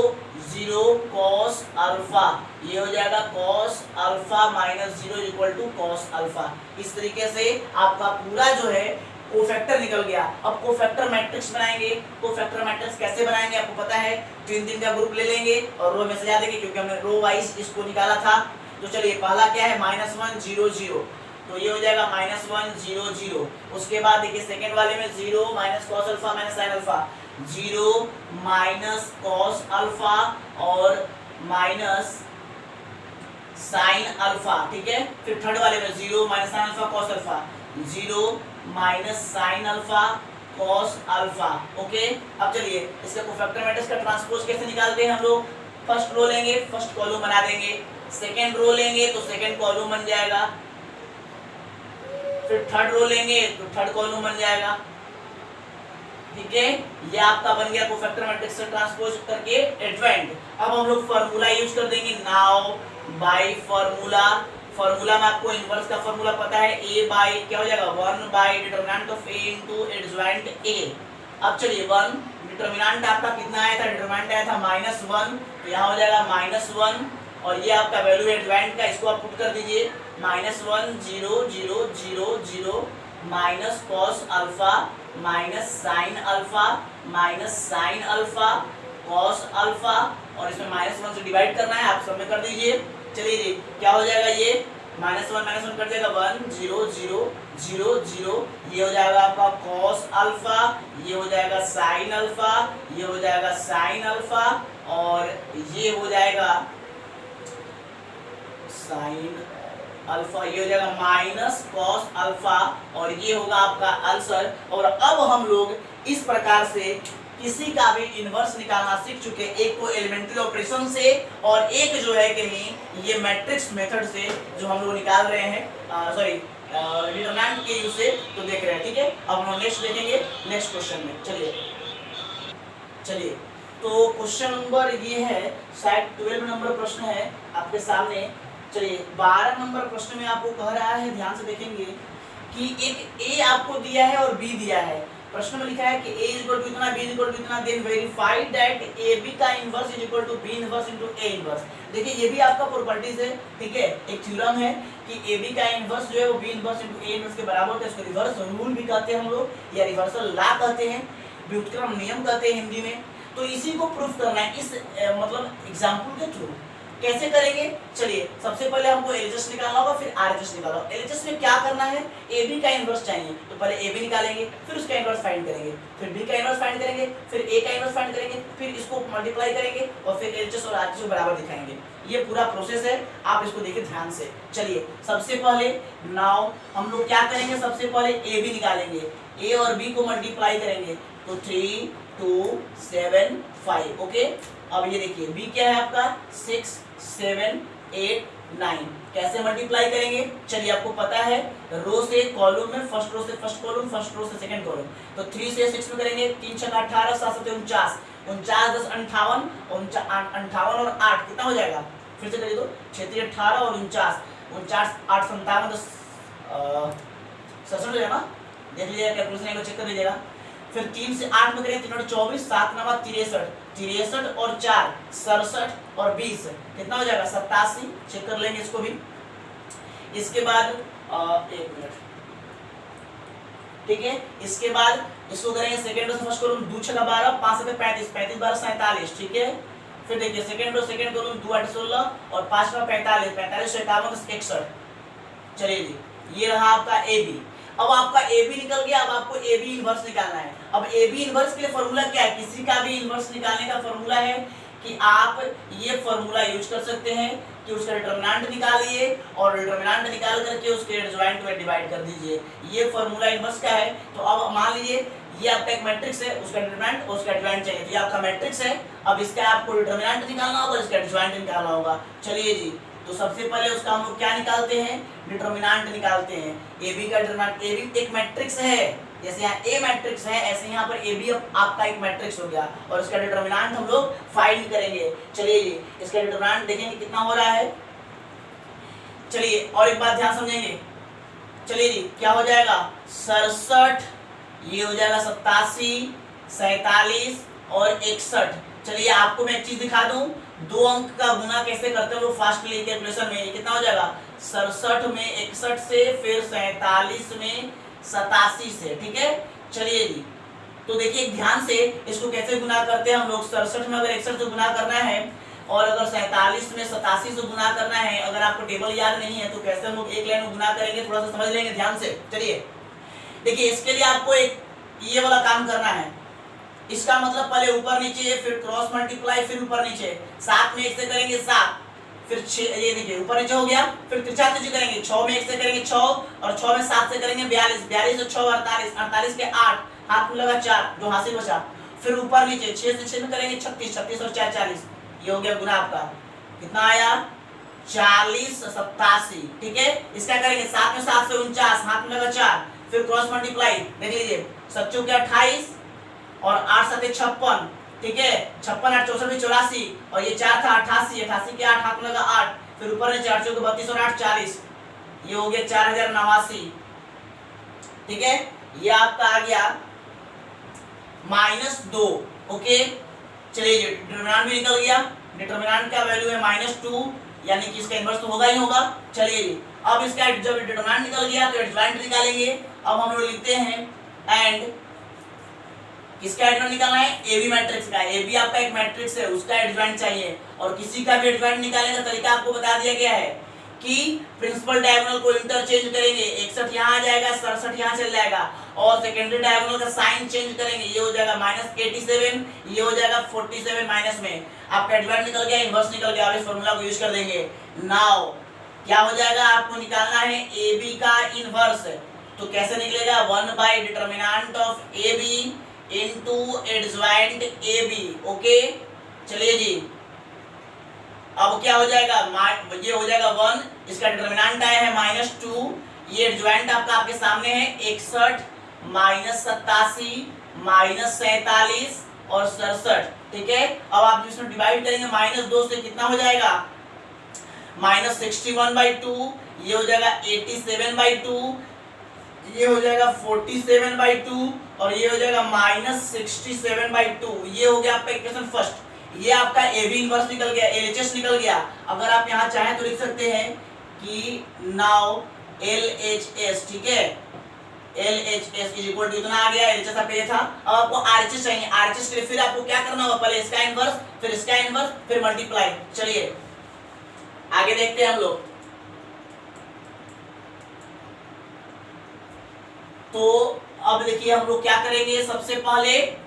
0 cos alpha, ये हो जाएगा cos alpha minus 0 equal to cos alpha. इस तरीके से आपका पूरा जो है कोफैक्टर निकल गया। अब कोफैक्टर मैट्रिक्स बनाएंगे। कोफैक्टर मैट्रिक्स कैसे बनाएंगे आपको पता है, 3 का ग्रुप ले लेंगे और रो में सजा देंगे, क्योंकि हमने रो वाइज इसको निकाला था। तो चलिए पहला क्या है, -1 0 0, तो ये हो जाएगा -1 0 0। उसके बाद देखिए सेकंड वाले में 0 minus cos alpha minus sign alpha, 0 minus cos alpha और माइनस साइन अल्फा, ठीक है। फिर थर्ड वाले में 0 minus sine alpha cos alpha, 0 minus sine alpha cos alpha, okay. अब चलिए इसका कोफैक्टर मैट्रिक्स का ट्रांसपोज कैसे निकालते हैं हम लोग। फर्स्ट रो लेंगे, फर्स्ट कॉलम बना देंगे, सेकंड रो लेंगे तो सेकंड कॉलम बन जाएगा, फिर थर्ड रो लेंगे तो थर्ड कॉलम बन जाएगा, ठीक है। ये आपका बन गया कोफैक्टर मैट्रिक्स से ट्रांसपोज करके एडवेंट। अब हम लोग फार्मूला यूज कर देंगे, नाउ बाय फार्मूला में आपको इनवर्स का फार्मूला पता है, a बाय क्या हो जाएगा 1 by determinant of a into adjoint a। अब चलिए 1 डिटरमिनेंट आपका कितना आया था, डिटरमिनेंट आया था -1, तो यहाँ हो जाएगा -1 और ये आपका वैल्यू एडजॉइंट का, इसको आप पुट कर दीजिए, -1 0 0 0 0 minus cos alpha minus sign alpha minus sine alpha cos alpha, और इसमें -1 से डिवाइड करना है, आप सब में कर दीजिए। चलिए जी क्या हो जाएगा, ये -1 कट जाएगा, 1 0 0 0 0, ये हो जाएगा आपका कॉस अल्फा, ये हो जाएगा साइन अल्फा, ये हो जाएगा साइन अल्फा और ये हो जाएगा साइन अल्फा, ये हो जाएगा माइनस कॉस अल्फा और ये होगा आपका आंसर। और अब हम लोग इस प्रकार से किसी का भी इनवर्स निकालना सीख चुके, एक को एलिमेंट्री ऑपरेशन से और एक जो है कि नहीं ये मैट्रिक्स मेथड से जो हम लोग निकाल रहे हैं, सॉरी डिटरमिनेंट के यूज से, तो देख रहे हैं, ठीक है। अब हम नेक्स्ट देखेंगे नेक्स्ट क्वेश्चन में। चलिए तो क्वेश्चन नंबर ये है, शायद 12 नंबर प्रश्न है आपके सामने। चलिए 12 नंबर प्रश्न में आपको कह रहा है, ध्यान से देखेंगे कि एक A आपको दिया है और B दिया है। प्रश्न में लिखा है कि a इज इक्वल टू इतना, b इज इक्वल टू इतना, देन वेरीफाई दैट ab का inverse is equal to b inverse into a inverse. देखिए ये भी आपका प्रॉपर्टीज है, ठीक है, एक थ्योरम है कि ab का इनवर्स जो है वो b inverse into a inverse के बराबर होता है। इसको रिवर्स रूल भी कहते हैं हम लोग, या रिवर्सल लॉ कहते हैं, व्युत्क्रम नियम कहते हैं हिंदी में। तो इसी को प्रूफ करना है इस मतलब एग्जांपल के थ्रू। कैसे करेंगे, चलिए सबसे पहले हमको एलएचएस निकालना होगा, फिर आरएचएस निकालना होगा। एलएचएस में क्या करना है, AB का इनवर्स चाहिए, तो पहले AB निकालेंगे, फिर उसका इनवर्स फाइंड करेंगे, फिर B का इनवर्स फाइंड करेंगे, फिर A का इनवर्स फाइंड करेंगे, फिर इसको मल्टीप्लाई करेंगे और फिर एलएचएस और आरएचएस को बराबर दिखाएंगे। ये पूरा प्रोसेस है, आप इसको देखिए ध्यान से। चलिए सबसे पहले नाउ हम लोग क्या करेंगे, सबसे पहले AB निकालेंगे, A और B को मल्टीप्लाई करेंगे, तो 3 2 7 5। ओके, अब ये देखिए B क्या है आपका 6 7 8 9। कैसे मल्टीप्लाई करेंगे, चलिए आपको पता है, रो से कॉलम में, फर्स्ट रो से फर्स्ट कॉलम, फर्स्ट रो से सेकंड कॉलम। तो 3 से 6 में करेंगे, 3 6 18 7 7 49, 49 10 58, 58 और 8 कितना हो जाएगा, फिर से करिए तो 6 3 18 और 49, 49 8 57 10 67 हो जाएगा, देख लीजिएगा कैलकुलेशन एक बार चेक कर लीजिएगा। फिर 3 से 8 में करेंगे, 3 और 24, 7 9 63, 63 और 4 67 और 20 कितना हो जाएगा 87। चेक कर लेंगे इसको भी। इसके बाद एक मिनट, ठीक है, इसके बाद इसको करेंगे सेकंड रो से फर्स्ट कॉलम, 2 6 12, 5 7 35, 35 12 47, ठीक है। फिर देखिए सेकंड रो सेकंड कॉलम, 2 8 16 और 5 9 45, 45 51 61। चलिए जी, ये रहा आपका AB। अब आपका AB निकल गया, अब आपको AB इनवर्स निकालना है। अब AB इनवर्स के लिए फॉर्मूला क्या है, किसी का भी इनवर्स निकालने का फॉर्मूला है कि आप ये फॉर्मूला यूज कर सकते हैं कि उसका डिटरमिनेंट निकालिए और डिटरमिनेंट निकाल करके उसके एडजॉइंट में डिवाइड कर दीजिए। ये फॉर्मूला इनवर्स का है। तो अब मान लीजिए ये आपका एक मैट्रिक्स है, उसका डिटरमिनेंट और उसका एडजॉइंट चाहिए, तो ये आपका मैट्रिक्स है। अब इसका आपको डिटरमिनेंट निकालना होगा, इसका एडजॉइंट निकालना होगा। चलिए जी, तो सबसे पहले उसका हम लोग क्या निकालते हैं, डिटरमिनेंट निकालते हैं। AB का डिटरमिनेंट, AB एक मैट्रिक्स है, जैसे यहाँ A मैट्रिक्स है ऐसे यहाँ पर AB आपका एक मैट्रिक्स हो गया, और इसका डिटरमिनेंट हम लोग फाइंड करेंगे। चलिए जी, इसका डिटरमिनेंट देखेंगे कितना हो रहा है। चलिए और एक बात ध्यान समझेंगे, चलिए जी क्या हो जाएगा 67, ये हो जाएगा 87 47 और 61। चलिए आपको मैं एक चीज दिखा दूं, 2 अंक का गुना कैसे करते हैं लोग फास्टली कैलकुलेशन में। ये कितना हो जाएगा 67 में 61 से, फिर 47 में 87 से, ठीक है। चलिए जी, तो देखिए ध्यान से इसको कैसे गुना करते हैं हम लोग। 67 में अगर 61 से गुना करना है और अगर 47 में 87 से गुना करना है, अगर आपको टेबल याद नहीं है तो कैसे हम लोग एक लाइन में गुना करेंगे, थोड़ा सा समझ लेंगे ध्यान से। चलिए देखिए, इसके लिए आपको एक ये वाला काम करना है। इसका मतलब पहले ऊपर नीचे, फिर क्रॉस मल्टीप्लाई, फिर ऊपर नीचे। 7 में 1 से करेंगे 7, फिर 6, ये देखिए ऊपर नीचे हो गया। फिर तिरछा तिरछी करेंगे, 6 में 1 से करेंगे 6 और 6 में 7 से करेंगे 42, 42 से 6 48, 48 के 8, हाथ में लगा 4 जो हासिल बचा। फिर ऊपर नीचे 6 से 6 में करेंगे 36, 36 और 4 40। ये हो गया गुना आपका, कितना आया 40 87, ठीक है। इसका करेंगे 7 में 7 से 49, हाथ में लगा 4, फिर क्रॉस मल्टीप्लाई, देख लीजिए 7 के 28 और 8 7 56, ठीक है। 56 8 64 84 और ये 4 था 88, 88 के 8, हाथ में लगा 8, फिर ऊपर ने 4 चौके 32 और 8 40। ये हो गया 4089, ठीक है। ये आपका आ गया -2, ओके। चलिए डिटरमिनेंट भी निकल गया, डिटरमिनेंट का वैल्यू है -2, यानी कि इसका इनवर्स तो होगा ही होगा। चलिए अब इसका जब डिटरमिनेंट निकल गया तो एडजॉइंट निकालेंगे। अब हम लोग लिखते हैं एंड किसका एडजॉइंट निकालना है, AB मैट्रिक्स का। AB आपका एक मैट्रिक्स है, उसका एडजॉइंट चाहिए, और किसी का भी एडजॉइंट निकालने का तरीका आपको बता दिया गया है कि प्रिंसिपल डायगोनल को इंटरचेंज करेंगे। 61 यहाँ आ जाएगा, 67 यहाँ चल जाएगा, और सेकेंडरी डायगोनल का साइन चेंज करेंगे। ये हो जाएगा -87, ये हो जाएगा 47 माइनस में। आपका एडजॉइंट निकल गया, इनवर्स निकल गया, और इस फॉर्मूला को यूज कर देंगे। नाउ क्या हो जाएगा, आपको निकालना है AB का इनवर्स। तो कैसे निकलेगा, 1 determinant of AB into adjoint AB, okay. चलिए जी, अब क्या हो जाएगा, ये हो जाएगा 1, इसका डिटरमिनेंट आया है -2, ये एडजॉइंट आपका आपके सामने है 61 -87 -47 और 67, ठीक है। अब आप इसमें डिवाइड करेंगे -2 से, कितना हो जाएगा -61/2, ये हो जाएगा 87/2, ये हो जाएगा 47/2 और ये हो जाएगा -67/2। ये हो गया आपका इक्वेशन फर्स्ट। ये आपका ए बी इनवर्स निकल गया, एलएचएस निकल गया। अगर आप यहाँ चाहें तो लिख सकते हैं कि नाउ एलएचएस, ठीक है, एलएचएस इज इक्वल टू इतना आ गया, एलएचएस आपका ये था। अब आपको आरएचएस चाहिए, आरएचएस के लिए फिर आपको क्या करना होगा, पहले इसका इनवर्स, फिर इसका इनवर्स, फिर मल्टीप्लाई। चलिए आगे देखते हैं हम लोग। तो अब देखिए हम लोग क्या करेंगे, सबसे पहले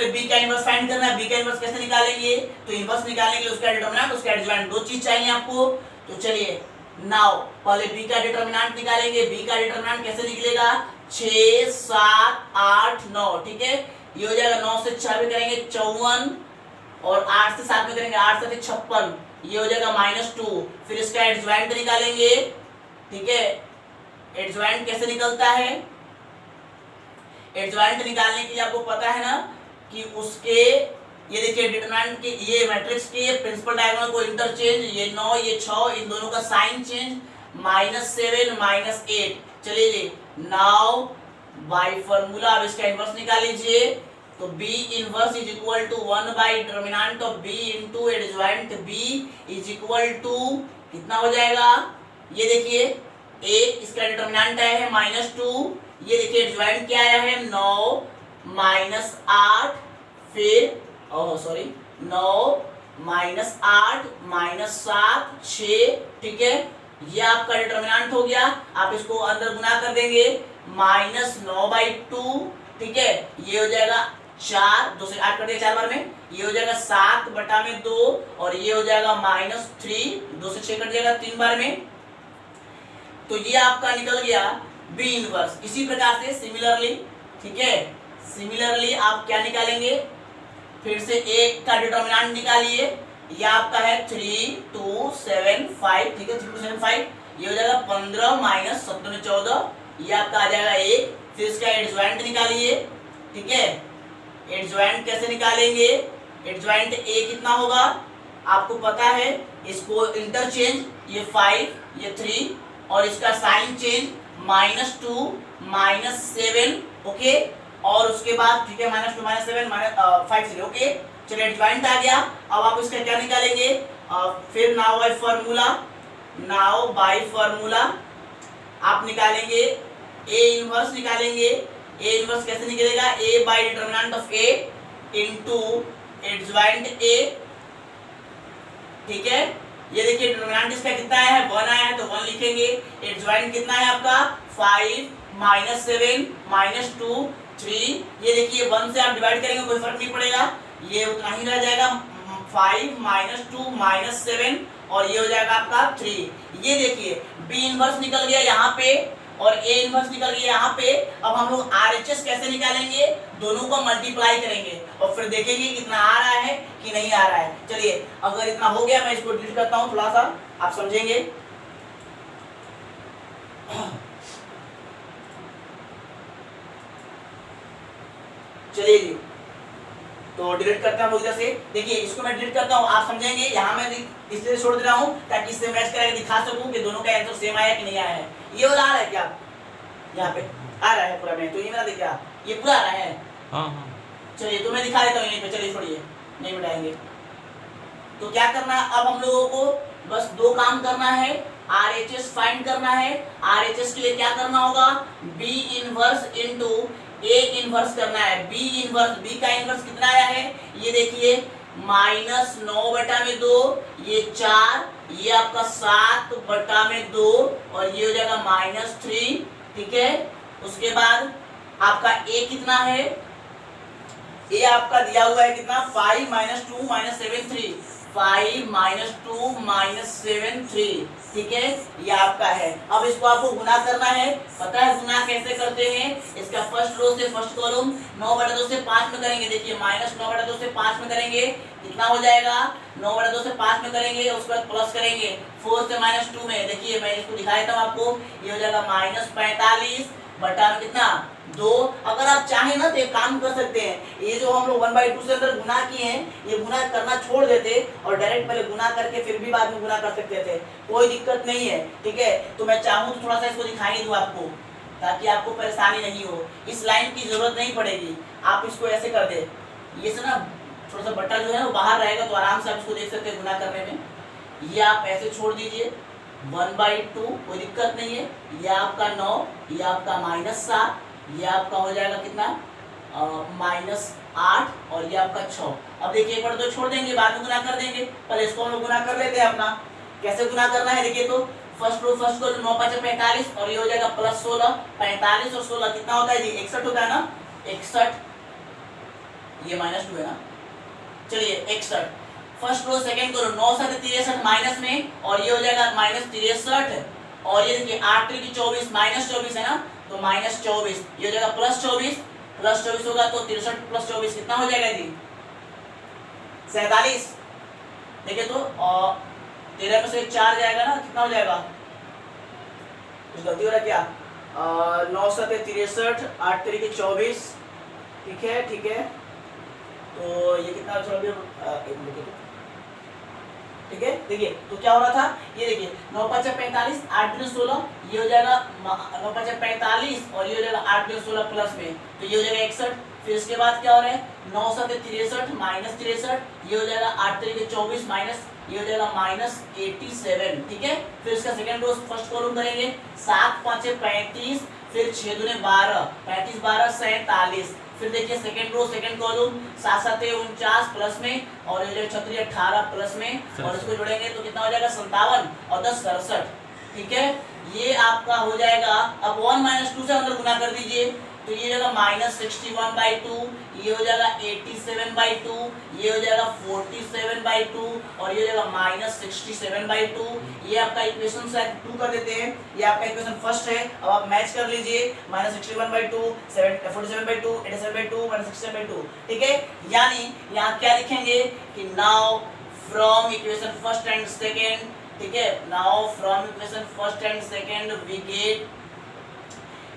बी का इनवर्स फाइंड करना है। बी का इनवर्स कैसे निकालेंगे, तो इनवर्स निकालने के लिए उसका डिटरमिनेंट, उसका एडजॉइंट, दो चीज चाहिए आपको। तो चलिए नाउ पहले बी का डिटरमिनेंट निकालेंगे। बी का डिटरमिनेंट कैसे निकलेगा, 6 7 8 9, ठीक है। ये हो जाएगा 9 से 6 में करेंगे 54 और 8 से 7 में करेंगे 8 से 56, ये हो जाएगा -2। फिर इसका एडजॉइंट निकालेंगे, ठीक है। एडजॉइंट कैसे निकलता है, एडजॉइंट निकालने के लिए आपको पता है ना कि उसके, ये देखिए डिटरमिनेंट के, ये मैट्रिक्स के प्रिंसिपल डायगोनल को इंटरचेंज, ये 9 ये 6, इन दोनों का साइन चेंज, -7 -8। चलिए जी नाउ बाय फार्मूला अब इसका इनवर्स निकाल लीजिए। तो B inverse is equal to 1/डिटरमिनेंट of B into adjoint B is equal to कितना हो जाएगा, ये देखिए 1, इसका डिटरमिनेंट आया है -2, ये देखिए एडजॉइंट क्या आया है 9 -8, फिर 9 -8 -7 6, ठीक है। ये आपका डिटरमिनेंट हो गया। आप इसको अंदर गुना कर देंगे, -9/2, ठीक है। ये हो जाएगा 4, 2 से 8 कर दिया 4 बार में, ये हो जाएगा 7/2 और ये हो जाएगा -3, 2 से 6 कर दिया 3 बार में। तो ये आपका निकल गया बी इनवर्स। इसी प्रकार से सिमिलरली, ठीक है, सिमिलरली आप क्या निकालेंगे, फिर से एक का डिटरमिनेंट निकालिए। ये आपका है 3 2 7 5, ठीक है, 3 2 7 5, ये हो जाएगा 15 -17 14, ये आपका आ जाएगा 1। फिर इसका एडजॉइंट निकालिए, ठीक है। एडजॉइंट कैसे निकालेंगे, एडजॉइंट ए कितना होगा आपको पता है, इसको इंटरचेंज, ये 5 ये 3 और इसका साइन चेंज -2 -7, ओके। और उसके बाद ठीक है -2 -7 -5 3, ओके। चलिए एडजॉइंट आ गया। अब आप इसका क्या निकालेंगे, फिर नाउ बाय फार्मूला आप निकालेंगे ए इनवर्स निकालेंगे। ए इनवर्स कैसे निकलेगा, A by determinant of A into adjoint A, ठीक है। ये देखिए डिटरमिनेंट इसका कितना आया है, 1 आया है, तो 1 लिखेंगे। एडजॉइंट कितना है आपका 5 -7 -2 3, ये देखिए 1 से आप डिवाइड करेंगे कोई फर्क नहीं पड़ेगा, ये उतना ही रह जाएगा 5 -2 -7 और ये हो जाएगा आपका 3। ये देखिए बी इनवर्स निकल गया यहाँ पे और ए इनवर्स निकल गया यहाँ पे। अब हम लोग आरएचएस कैसे निकालेंगे, दोनों को मल्टीप्लाई करेंगे और फिर देखेंगे कितना आ रहा है कि नहीं आ रहा है। चलिए अगर इतना हो गया मैं इसको डिलीट करता हूँ, थोड़ा सा आप समझेंगे। चलिए जी तो डिलीट करता हूँ इधर से। देखिए इसको मैं डिलीट करता हूँ, आप समझेंगे। यहाँ मैं इसलिए छोड़ दे रहा हूँ ताकि इससे मैच करके दिखा सकूँ कि दोनों का आंसर सेम आया कि नहीं आया है। ये वाला आ रहा है क्या, यहाँ पे आ रहा है पूरा में, तो ये वाला देखिए ये पूरा आ रहा है। हाँ। चलिए तो मैं दिखा देता हूँ यहीं पे, चलिए छोड़िए नहीं मिटाएंगे। तो क्या करना है अब हम लोगों को, बस 2 काम करना है, आरएचएस फाइंड करना है। आरएचएस के लिए क्या करना होगा, B inverse into A inverse करना है। बी इनवर्स, बी का इनवर्स कितना आया है, ये देखिए -9/2, ये 4, ये आपका 7/2 और ये हो जाएगा -3, ठीक है। उसके बाद आपका ए कितना है, ए आपका दिया हुआ है कितना 5 -2 -7 3, 5 -2 -7 3, ठीक है, ये आपका है। अब इसको आपको गुना करना है, पता है गुना कैसे करते हैं। इसका फर्स्ट रो से फर्स्ट कॉलम 9/2 से 5 में करेंगे। देखिए -9/2 से 5 में करेंगे कितना हो जाएगा, 9/2 से 5 में करेंगे, उसके बाद प्लस करेंगे 4 से -2 में। देखिए मैं इसको दिखा देता हूँ आपको, ये हो जाएगा -45 बटा में कितना 2। अगर आप चाहें ना तो एक काम कर सकते हैं, ये जो हम लोग 1/2 से अंदर गुना किए हैं, ये गुना करना छोड़ देते और डायरेक्ट पहले गुना करके फिर भी बाद में गुना कर सकते थे, कोई दिक्कत नहीं है, ठीक है। तो मैं चाहूँ तो थोड़ा सा इसको दिखाई दूँ आपको, ताकि आपको परेशानी नहीं हो, इस लाइन की जरूरत नहीं पड़ेगी। आप इसको ऐसे कर दे, ये से ना थोड़ा सा बट्टा जो है वो बाहर रहेगा, तो आराम से आप इसको देख सकते हैं गुना करने में। ये आप ऐसे छोड़ दीजिए 1/2, कोई दिक्कत नहीं है। ये आपका 9, ये आपका -7, ये आपका हो जाएगा कितना -8 और ये आपका 6। अब देखिए एक बार तो छोड़ देंगे, बाद में गुना कर देंगे, पहले इसको हम लोग गुना कर लेते हैं अपना। कैसे गुना करना है देखिए, तो फर्स्ट को 9 5 45 और ये हो जाएगा +16, 45 और 16 कितना होता है जी 61 होता है ना, 61, ये -2 है ना, चलिए 61। फर्स्ट रो सेकंड करो, 9 7 63 माइनस में और ये हो जाएगा -63 और ये देखिए 8 3 24 -24 है ना, तो -24, ये हो जाएगा +24 होगा तो 63 + 24 कितना हो जाएगा जी 47। देखिए तो 13 में से 4 जाएगा ना, कितना हो जाएगा, कुछ गलती हो रहा है क्या, 9 7 63 8 3 24, ठीक है, तो ये कितना ठीक है। देखिए तो क्या हो रहा था, ये देखिए 9 5 45 8 2 16, ये हो जाएगा 9 5 45 और ये हो जाएगा 8 2 16 प्लस में, तो ये हो जाएगा 61। फिर इसके बाद क्या हो रहा है 9 7 63 -63, ये हो जाएगा 8 3 24 माइनस, ये हो जाएगा -87, ठीक है। फिर इसका सेकंड रो फर्स्ट कॉलम करेंगे, 7 5 35, फिर 6 2 12, 35 12 47। फिर देखिए second row second column 7 7 49 plus में और ये 36 18 प्लस में और इसको जोड़ेंगे तो कितना हो जाएगा 57 और 10 67, ठीक है। ये आपका हो जाएगा, अब 1 - 2 से अंदर गुना कर दीजिए, तो ये हो जाएगा -61/2, ये हो जाएगा 87/2, ये हो जाएगा 47/2 और ये हो जाएगा -67/2। ये आपका इक्वेशन से 2 कर देते हैं, ये आपका इक्वेशन फर्स्ट है। अब आप मैच कर लीजिए, -61/2 47/2 87/2 -67/2, ठीक है। यानी यहाँ क्या लिखेंगे कि now from equation first and second, ठीक है, now from equation first and second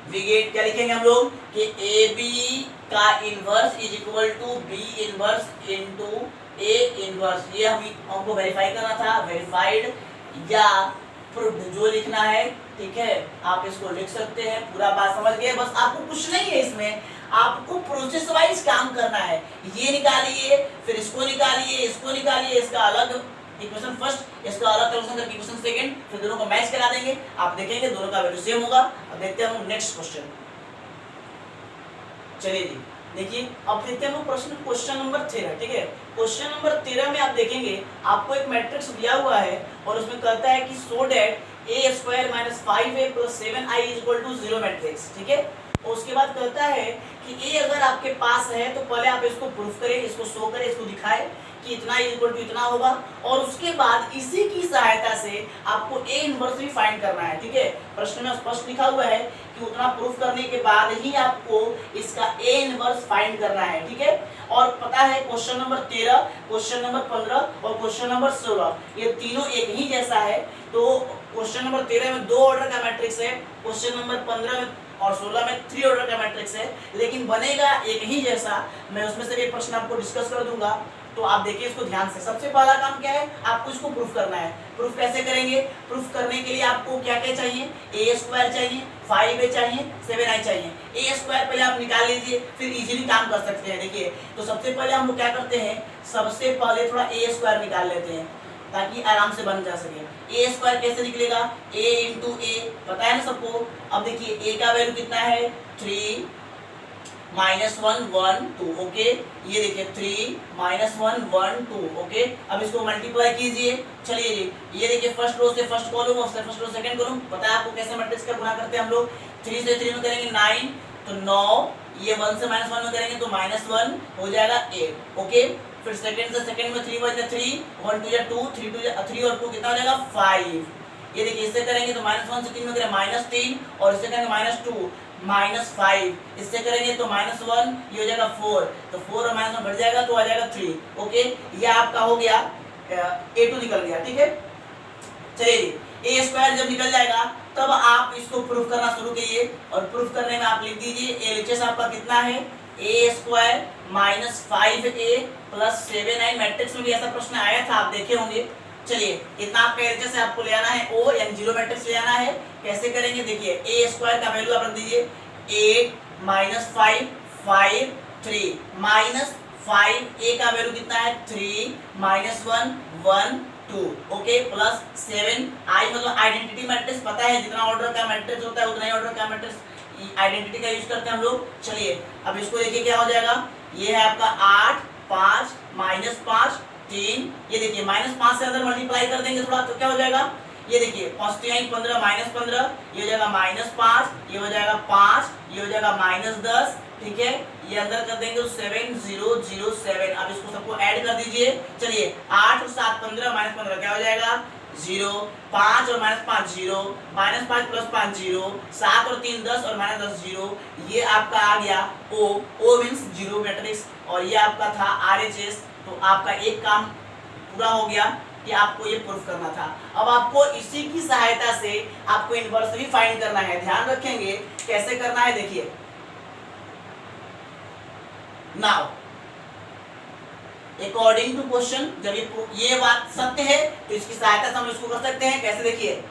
we get क्या लिखेंगे हम लोग कि AB का inverse is equal to B inverse into A inverse. ये हमको वेरीफाई करना था, वेरीफाइड या प्रूव्ड जो लिखना है, ठीक है। आप इसको लिख सकते हैं, पूरा बात समझ गए। बस आपको कुछ नहीं है इसमें, आपको प्रोसेस वाइज काम करना है। ये निकालिए, फिर इसको निकालिए, इसका अलग इक्वेशन फर्स्ट, इसका अलग सॉल्यूशन करके इक्वेशन सेकंड, फिर दोनों को मैच करा देंगे। आप देखेंगे दोनों का वैल्यू सेम होगा। अब देखते हैं हम नेक्स्ट क्वेश्चन। चलिए जी देखिए, अब देखते हैं हम क्वेश्चन नंबर 13, ठीक है। क्वेश्चन नंबर 13 में आप देखेंगे आपको एक मैट्रिक्स दिया हुआ है और उसमें कहता है कि so that a² - 5a + 7i = 0 matrix, ठीक है। और उसके बाद कहता है कि a अगर आपके पास है तो पहले आप इसको प्रूफ करें, इसको शो करें, इसको दिखाएं कि इतना इक्वल टू इतना होगा और उसके बाद इसी की सहायता से आपको a इनवर्स भी फाइंड करना है, ठीक है। प्रश्न में स्पष्ट लिखा हुआ है कि उतना प्रूफ करने के बाद ही आपको इसका a इनवर्स फाइंड करना है, ठीक है। और पता है क्वेश्चन नंबर 13, क्वेश्चन नंबर 15 और क्वेश्चन नंबर 16 ये तीनों एक ही जैसा है। तो क्वेश्चन नंबर 13 में 2 ऑर्डर का मैट्रिक्स है, क्वेश्चन नंबर 15 में और 16 में 3 ऑर्डर का मैट्रिक्स है, लेकिन बनेगा एक ही जैसा। मैं उसमें से एक प्रश्न आपको डिस्कस कर दूंगा, तो आप देखिए इसको ध्यान से। सबसे पहला काम क्या है, आपको इसको प्रूफ करना है। प्रूफ कैसे करेंगे, प्रूफ करने के लिए आपको क्या क्या चाहिए, a² चाहिए, 5a चाहिए, 7i चाहिए। a² पहले आप निकाल लीजिए, फिर इजीली काम कर सकते हैं। देखिए तो सबसे पहले हम लोग क्या करते हैं, सबसे पहले थोड़ा a² निकाल लेते हैं ताकि आराम से बन जा सके। a² कैसे निकलेगा, a × a पता है ना सबको। अब देखिए a का वैल्यू कितना है 3 -1 1 2, ओके। ये देखिए 3 -1 1 2, ओके। अब इसको मल्टीप्लाई कीजिए। चलिए जी ये देखिए फर्स्ट रो से फर्स्ट कॉलम और फर्स्ट रो सेकंड कॉलम, पता है आपको कैसे मैट्रिक्स का गुना करते हैं हम लोग। 3 से 3 में करेंगे 9 तो 9, ये 1 से -1 में करेंगे तो -1 हो जाएगा 8, ओके। फिर सेकंड से सेकंड में 3 बचे 3, 1 2 2, 3 2 3 और 2 कितना हो जाएगा 5। ये देखिए इससे करेंगे तो -1 से 3 में करेंगे -3 और इससे करेंगे -2 -5, इससे करेंगे तो -1, ये हो जाएगा 4, तो 4 और -1 बढ़ जाएगा तो आ जाएगा 3, ओके। ये आपका हो गया a2 निकल गया, ठीक है। चलिए a² जब निकल जाएगा तब आप इसको प्रूफ करना शुरू कीजिए और प्रूफ करने में आप लिख दीजिए LHS आपका कितना है a² - 5a + 7i। मैट्रिक्स में भी ऐसा प्रश्न आया था, आप देखे होंगे। चलिए इतना आपका एलएचएस है, आपको ले आना है ओ यानी जीरो मैट्रिक्स ले आना है। कैसे करेंगे देखिए, ए स्क्वायर का वैल्यू आप रख दीजिए 8 माइनस 5 5 3 माइनस 5 ए का वैल्यू कितना है 3 माइनस 1 1 2 ओके प्लस 7 आई मतलब आइडेंटिटी मैट्रिक्स पता है जितना ऑर्डर का मैट्रिक्स होता है उतना ही ऑर्डर का मैट्रिक्स आइडेंटिटी का यूज करते हैं हम लोग। चलिए अब इसको देखिए क्या हो जाएगा, ये है आपका 8 5 माइनस 5 3, ये देखिए माइनस 5 से अंदर मल्टीप्लाई कर देंगे थोड़ा तो क्या हो जाएगा, ये देखिए 15 माइनस 15, ये हो जाएगा माइनस 5, ये हो जाएगा 5, ये हो जाएगा माइनस 10, ठीक है ये अंदर कर देंगे तो 7007। अब इसको सबको ऐड कर दीजिए। चलिए 8 और 7 15 माइनस 15 क्या हो जाएगा 0, 5 और माइनस 5 0, माइनस 5 प्लस 5 0, 7 और 3 10 और माइनस 10 0, ये आपका आ गया ओ मीन्स जीरो मैट्रिक्स और ये आपका था आरएचएस। तो आपका एक काम पूरा हो गया कि आपको ये प्रूफ करना था। अब आपको इसी की सहायता से आपको इनवर्स भी फाइंड करना है। ध्यान रखेंगे कैसे करना है, देखिए नाउ अकॉर्डिंग टू क्वेश्चन जब ये बात सत्य है तो इसकी सहायता से हम इसको कर सकते हैं। कैसे देखिए,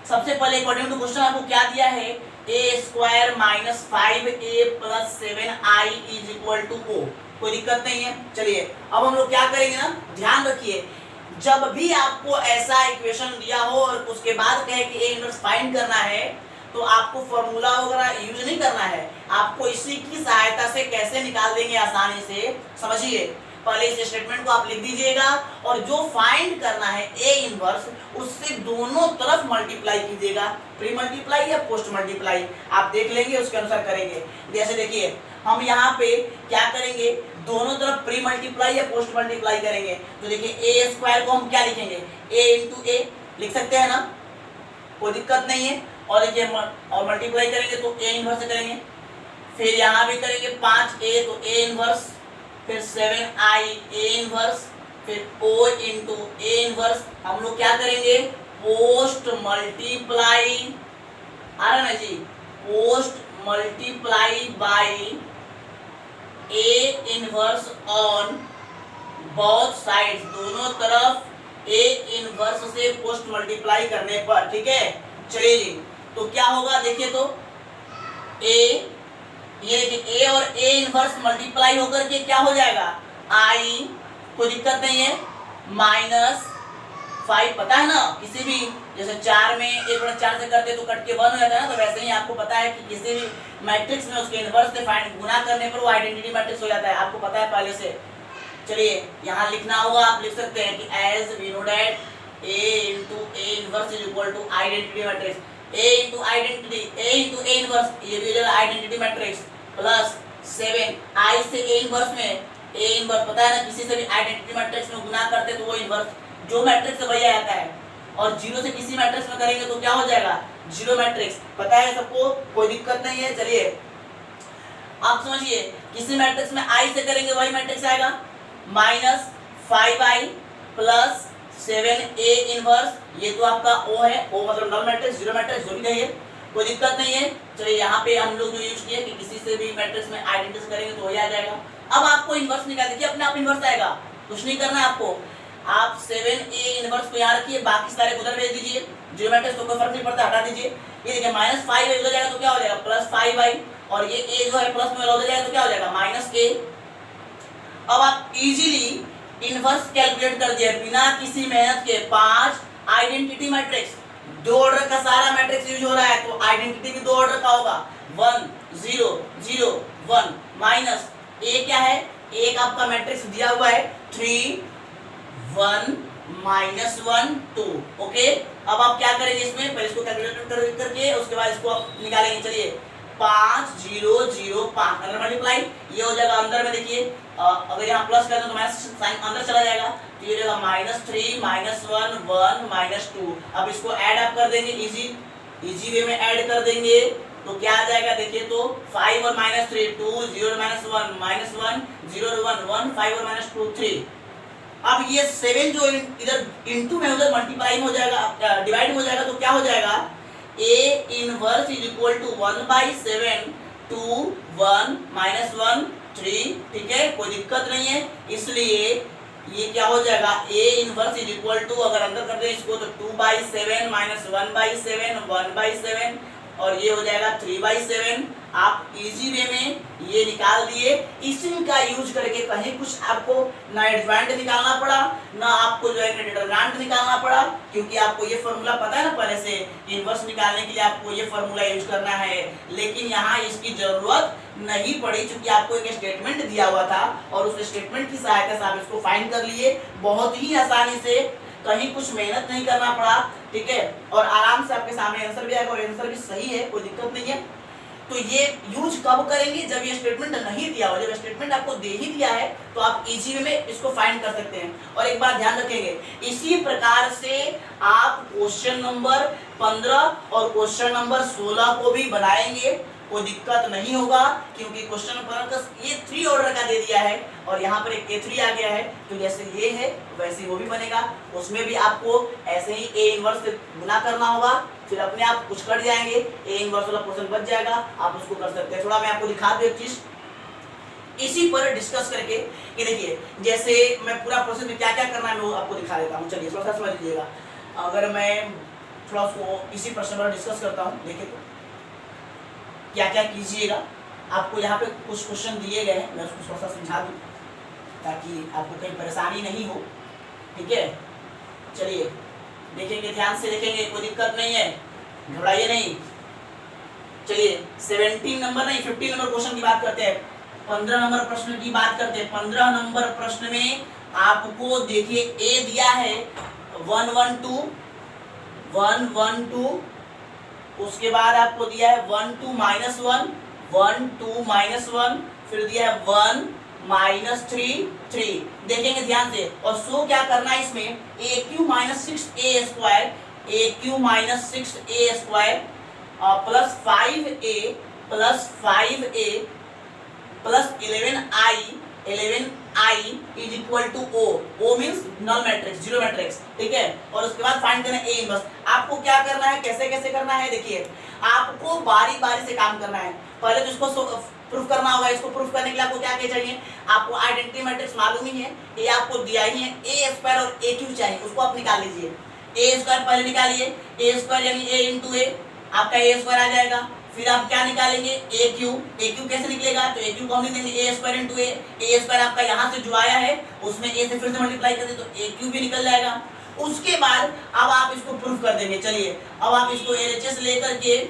सबसे पहले अकॉर्डिंग टू क्वेश्चन आपको क्या दिया है, A square minus 5a plus 7i is equal to O, कोई दिक्कत नहीं है। चलिए अब हम लोग क्या करेंगे ना, ध्यान रखिए जब भी आपको ऐसा इक्वेशन दिया हो और उसके बाद कहे कि ए इनवर्स फाइंड करना है तो आपको फॉर्मूला वगैरह यूज नहीं करना है, आपको इसी की सहायता से कैसे निकाल देंगे आसानी से समझिए। पहले इस स्टेटमेंट को आप लिख दीजिएगा और जो फाइंड करना है ए इनवर्स उससे दोनों तरफ मल्टीप्लाई कीजिएगा, प्री मल्टीप्लाई या पोस्ट मल्टीप्लाई आप देख लेंगे उसके अनुसार करेंगे। जैसे देखिए हम यहाँ पे क्या करेंगे, दोनों तरफ प्री मल्टीप्लाई या पोस्ट मल्टीप्लाई करेंगे। तो देखिए ए स्क्वायर को हम क्या लिखेंगे, ए इंटू ए लिख सकते हैं ना, कोई दिक्कत नहीं है। और देखिए और मल्टीप्लाई करेंगे तो ए इनवर्स से करेंगे, फिर यहाँ भी करेंगे 5a तो ए इनवर्स, फिर 7i ए इनवर्स, फिर o इंटू ए इनवर्स। हम लोग क्या करेंगे पोस्ट मल्टीप्लाई, आ रहा ना जी, post multiply by A inverse on both sides, दोनों तरफ ए इनवर्स से पोस्ट मल्टीप्लाई करने पर, ठीक है। चलिए जी तो क्या होगा देखिए, तो ए ये देखिए ए और ए इनवर्स मल्टीप्लाई होकर के क्या हो जाएगा आई, कोई दिक्कत नहीं है, माइनस 5 पता है ना, किसी भी जैसे 4 में 1/4 से करते तो कट के 1 हो जाता है ना, तो वैसे ही आपको पता है कि किसी भी मैट्रिक्स में उसके इनवर्स से फाइंड गुना करने पर वो आइडेंटिटी मैट्रिक्स हो जाता है, आपको पता है पहले से। चलिए यहाँ लिखना होगा, आप लिख सकते हैं कि as we know that a into a inverse is equal to identity matrix, a into identity a into a inverse ये भी हो जाएगा identity matrix प्लस 7 i से a inverse में a inverse पता है ना, किसी से भी identity matrix में गुना करते तो वो inverse जो मैट्रिक्स वही आ जाता है, और जीरो से किसी मैट्रिक्स में करेंगे तो क्या हो जाएगा जीरो मैट्रिक्स, पता है सबको, कोई दिक्कत नहीं है। चलिए आप समझिए किसी मैट्रिक्स में i से करेंगे वही मैट्रिक्स आएगा, minus 5i plus 7a inverse, ये तो आपका O है, O मतलब नल मैट्रिक्स जीरो मैट्रिक्स जो भी कहिए, कोई दिक्कत नहीं है। चलिए यहाँ पे हम लोग जो यूज किए कि किसी से भी मैट्रिक्स में आइडेंटिटी करेंगे तो वही आ जाएगा। अब आपको इनवर्स निकाल देखिए, अपने आप इनवर्स आएगा, कुछ नहीं करना है आपको, आप 7a इनवर्स को यहाँ रखिए, बाकी सारे उधर भेज दीजिए, जीरो मैट्रिक्स तो कोई फर्क नहीं पड़ता, हटा दीजिए। ये देखिए माइनस 5 हो जाएगा तो क्या हो जाएगा प्लस 5i, और ये a जो है प्लस में हो जाएगा तो क्या हो जाएगा माइनस a। अब आप इजीली इनवर्स कैलकुलेट कर दिया बिना किसी मेहनत के, 5 आइडेंटिटी मैट्रिक्स, दो ऑर्डर का सारा मैट्रिक्स यूज हो रहा है तो आइडेंटिटी भी दो ऑर्डर का होगा, 1 0 0 1 माइनस ए क्या है, एक आपका मैट्रिक्स दिया हुआ है 3 1 माइनस 1 2 ओके। अब आप क्या करेंगे इसमें, पहले इसको कैलकुलेट करके उसके बाद इसको आप निकालेंगे। चलिए 5 0 0 5 अंदर मल्टीप्लाई, ये हो जाएगा अंदर में देखिए, अगर यहाँ प्लस कर दो तो माइनस साइन अंदर चला जाएगा, तो ये रहेगा -3 -1 1 -2। अब इसको ऐड आप कर देंगे, इजी वे में ऐड कर देंगे तो क्या आ जाएगा देखिए, तो 5 और -3 2 0 -1 -1 0 1 1 5 और -2 3। अब ये 7 जो इधर इनटू में उधर मल्टीप्लाई हो जाएगा, डिवाइड हो जाएगा, तो क्या हो जाएगा a inverse is equal to 1/7 2 1 -1 3, ठीक है कोई दिक्कत नहीं है। इसलिए ये क्या हो जाएगा A inverse is equal to, अगर अंदर कर दें इसको तो 2/7 माइनस 1/7 1/7 और ये हो जाएगा 3/7। आप इजी वे में ये निकाल दिए। इसी का यूज करके कहीं कुछ आपको ना एडजॉइंट निकालना पड़ा, ना आपको जो है डिटरमिनेंट निकालना पड़ा, क्योंकि आपको ये फॉर्मूला पता है ना पहले से। इनवर्स निकालने के लिए आपको ये फॉर्मूला यूज करना है, लेकिन यहाँ इसकी जरूरत नहीं पड़ी क्योंकि आपको एक स्टेटमेंट दिया हुआ था और उस स्टेटमेंट की सहायता से आप इसको फाइंड कर लिए बहुत ही आसानी से, कहीं कुछ मेहनत नहीं करना पड़ा, ठीक है। और आराम से आपके सामने आंसर भी आएगा और आंसर भी सही है, कोई दिक्कत नहीं है। तो ये यूज कब करेंगे, जब ये स्टेटमेंट नहीं दिया हो। जब स्टेटमेंट आपको दे ही दिया है तो आप इजी वे में इसको फाइंड कर सकते हैं। और एक बात ध्यान रखेंगे, इसी प्रकार से आप क्वेश्चन नंबर 15 और क्वेश्चन नंबर 16 को भी बनाएंगे, कोई दिक्कत नहीं होगा, क्योंकि क्वेश्चन नंबर ये 3 ऑर्डर का दे दिया है और यहाँ पर एक A3 आ गया है, तो जैसे ये है वैसे वो भी बनेगा। उसमें भी आपको ऐसे ही A इनवर्स से गुना करना होगा, फिर अपने आप कुछ कट जाएंगे, A इनवर्स वाला पोर्शन बच जाएगा, आप उसको कर सकते हैं। थोड़ा मैं आपको दिखा दूं एक चीज इसी पर डिस्कस करके कि देखिए, जैसे मैं पूरा प्रोसेस में क्या क्या करना है वो आपको दिखा देता हूँ। चलिए थोड़ा सा समझ लीजिएगा। अगर मैं थोड़ा उसको इसी प्रश्न पर डिस्कस करता हूँ, देखिए क्या क्या कीजिएगा। आपको यहाँ पे कुछ क्वेश्चन दिए गए हैं, मैं उसको थोड़ा सा समझा दूँ ताकि आपको कहीं परेशानी नहीं हो, ठीक है। चलिए देखेंगे, ध्यान से देखेंगे, कोई दिक्कत नहीं है, घबराइए नहीं। चलिए 17 नंबर नहीं 15 नंबर क्वेश्चन की बात करते हैं, 15 नंबर प्रश्न की बात करते हैं। 15 नंबर प्रश्न में आपको देखिए A दिया है 1 1 2 1 1 2, उसके बाद आपको दिया है 1 2 -1 1 2 -1, फिर दिया है 1 -3 3। देखेंगे ध्यान से, और सो क्या करना है इसमें, AQ -6A² AQ -6A² plus 5A plus 5A plus 11I is equal to O। O means null matrix, zero matrix, ठीक है। और उसके बाद फाइंड करना है A इनवर्स। आपको क्या करना है, कैसे कैसे करना है, देखिए आपको बारी बारी से काम करना है। पहले तो इसको प्रूफ करना होगा। इसको प्रूफ करने के लिए आपको क्या क्या चाहिए, आपको आइडेंटिटी मैट्रिक्स मालूम ही है, ये आपको दिया ही है। A² और AQ चाहिए, उसको आप निकाल लीजिए। A² पहले निकालिए, A² यानी A इंटू A, आपका A² आ जाएगा। फिर आप क्या निकालेंगे, AQ कैसे निकलेगा, तो AQ को हम लिख देंगे A² इंटू A² आपका यहाँ से जो आया है उसमें A से फिर से मल्टीप्लाई कर दे तो AQ भी निकल जाएगा। उसके बाद अब आप इसको प्रूफ कर देंगे। चलिए अब आप इसको LHS लेकर के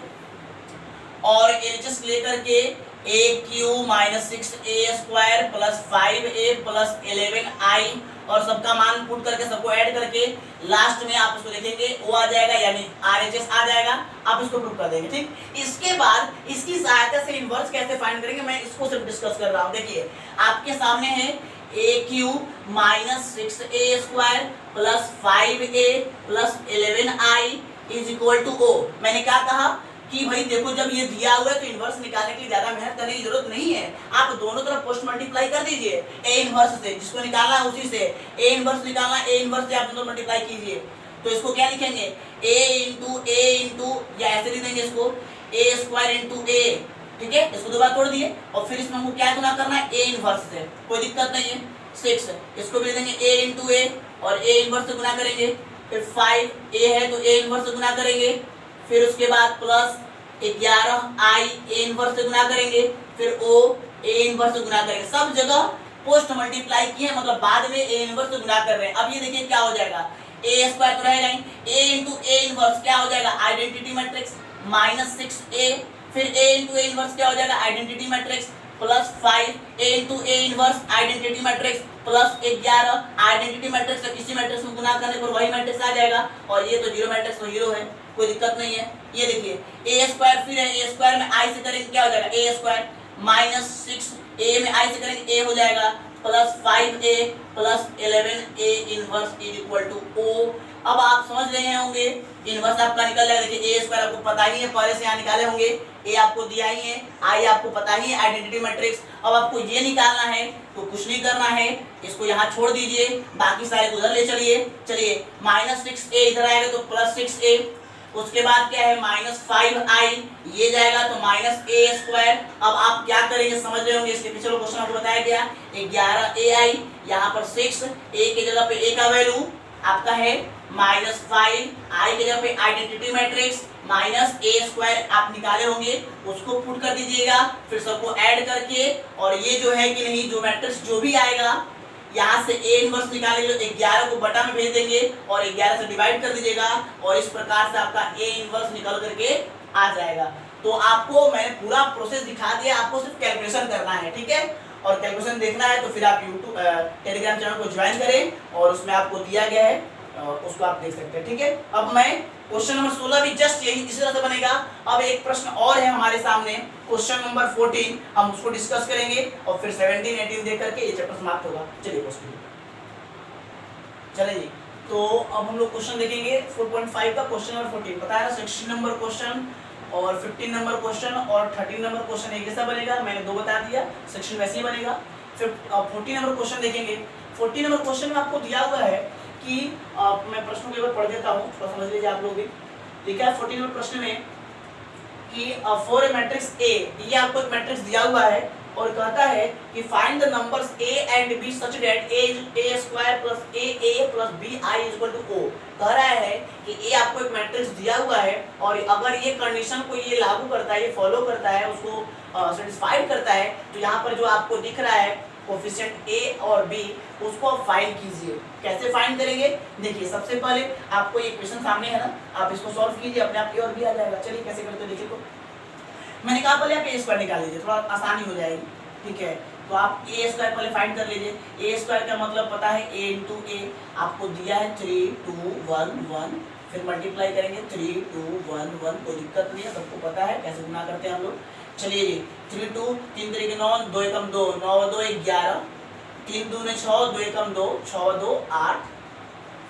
और LHS लेकर के AQ -6A² plus 5A plus 11I और सबका मान पुट करके सबको ऐड करके लास्ट में आप इसको देखेंगे वो आ जाएगा, यानी RHS आ जाएगा। आप इसको प्रूफ कर देंगे, ठीक। इसके बाद इसकी सहायता से इनवर्स कैसे फाइंड करेंगे, मैं इसको सिर्फ डिस्कस कर रहा हूँ। देखिए आपके सामने है AQ -6A² plus 5A plus 11I is equal to O। मैंने क्या कहा कि भाई देखो, जब ये दिया हुआ है तो इनवर्स निकालने के लिए ज्यादा मेहनत करने की जरूरत नहीं है। आप दोनों तरफ पोस्ट मल्टीप्लाई कर दीजिए A इनवर्स से, जिसको निकालना है उसी से। A इनवर्स निकालना, A इनवर्स से आप दोनों मल्टीप्लाई कीजिए, तो इसको क्या लिखेंगे, A इंटू या ऐसे लिख देंगे इसको A² इंटू A, ठीक है। इसको दो बार तोड़ दिए और फिर इसमें हमको क्या गुना करना है, A इनवर्स से, कोई दिक्कत नहीं है। 6 इसको भी देंगे A इंटू A और A इनवर्स से गुना करेंगे। फिर 5A है तो A इनवर्स से गुना करेंगे। फिर उसके बाद प्लस 11I A इनवर्स से गुना करेंगे। फिर O A इनवर्स से गुना करेंगे। सब जगह पोस्ट मल्टीप्लाई किए, मतलब बाद में A इनवर्स से गुना कर रहे हैं। अब ये देखिए क्या हो जाएगा, A² तो रहेगा ही, A इंटू A इनवर्स क्या हो जाएगा, आइडेंटिटी मैट्रिक्स -6A, फिर A इंटू A इनवर्स क्या हो जाएगा, identity matrix plus 5A into A inverse identity matrix plus 11 identity matrix का किसी मैट्रिक्स में गुना करने पर वही मैट्रिक्स आ जाएगा। और ये तो जीरो मैट्रिक्स तो हीरो है, कोई दिक्कत नहीं है। ये देखिए A² फिर है, A² में I से करेंगे क्या हो जाएगा, A² -6A में I से करेंगे A हो जाएगा plus 5A plus 11A inverse is equal to O। अब आप समझ रहे होंगे इनवर्स आपका निकल जाएगा। देखिए A² आपको पता ही है, पहले से यहाँ निकाले होंगे। A आपको दिया ही है, I आपको पता ही है, आइडेंटिटी मैट्रिक्स। अब आपको ये निकालना है तो कुछ नहीं करना है, इसको यहाँ छोड़ दीजिए, बाकी सारे को उधर ले चलिए। चलिए -6A इधर आएगा तो प्लस 6A, उसके बाद क्या है -5i, ये जाएगा तो -a²। अब आप क्या करेंगे समझ रहे होंगे, इसके पिछले क्वेश्चन आपको बताया गया 11ai, यहाँ पर 6, a की जगह पे a का वैल्यू आपका है -5, i की जगह पे आइडेंटिटी मैट्रिक्स -a² आप निकाले होंगे, उसको पुट कर दीजिएगा, फिर सबको ऐड करके, और ये जो है कि नहीं जो मैट्रिक्स जो भी आएगा यहाँ से a इनवर्स निकालेंगे तो 11 को बटा में भेज देंगे और 11 से डिवाइड कर दीजिएगा, और इस प्रकार से आपका a इनवर्स निकल करके आ जाएगा। तो आपको मैंने पूरा प्रोसेस दिखा दिया, आपको सिर्फ कैलकुलेशन करना है, ठीक है। और कैलकुलेशन देखना है तो फिर आप यूट्यूब टेलीग्राम चैनल को ज्वाइन करें, और उसमें आपको दिया गया है, उसको आप देख सकते हैं, ठीक है। अब मैं क्वेश्चन नंबर 16 भी जस्ट यही इसी तरह से बनेगा। अब एक प्रश्न और है हमारे सामने, क्वेश्चन नंबर 14, हम उसको डिस्कस करेंगे और फिर 17, 18 देख करके ये चैप्टर समाप्त होगा। चलिए क्वेश्चन, चलिए तो अब हम लोग क्वेश्चन देखेंगे 4.5 का क्वेश्चन नंबर 14। पता है ना 16 नंबर क्वेश्चन और 15 नंबर क्वेश्चन और 13 नंबर क्वेश्चन एक जैसा बनेगा, मैंने 2 बता दिया, सेक्शन वैसे ही बनेगा। फिर 14 नंबर क्वेश्चन देखेंगे। 14 नंबर क्वेश्चन में आपको दिया हुआ है कि मैं प्रश्नों के ऊपर पढ़ देता हूँ, थोड़ा समझ लीजिए आप लोग भी। लिखा है 14 नंबर प्रश्न में कि फॉर ए मैट्रिक्स ए, ये आपको एक मैट्रिक्स दिया हुआ है और कहता है कि find the numbers a and b such that a² plus a plus b i equal to o। कह रहा है कि a आपको एक मैट्रिक्स दिया हुआ है और अगर ये कंडीशन को ये लागू करता है, ये फॉलो करता है, उसको सेटिस्फाइड करता है, तो यहाँ पर जो आपको दिख रहा है कोफिशिएंट a और b, उसको आप फाइंड कीजिए। कैसे फाइंड करेंगे, देखिए सबसे पहले आपको ये क्वेश्चन सामने है ना, आप इसको सॉल्व कीजिए, अपने आप a और b आ जाएगा। चलिए कैसे करते हैं देखिए। तो मैंने कहा पहले आप a² निकाल लीजिए, थोड़ा आसानी हो जाएगी, ठीक है। तो आप a² पहले फाइंड कर लीजिए। a² का मतलब पता है a इंटू a, आपको दिया है 3 2 1 1, फिर मल्टीप्लाई करेंगे 3 2 1 1, कोई दिक्कत नहीं है, सबको पता है कैसे गुना करते हैं हम लोग। चलिए जी 3 2 3 3 9, 2 एकम 2, 9 2 11, 3 2 6, 2 एकम 2, 6 2 8,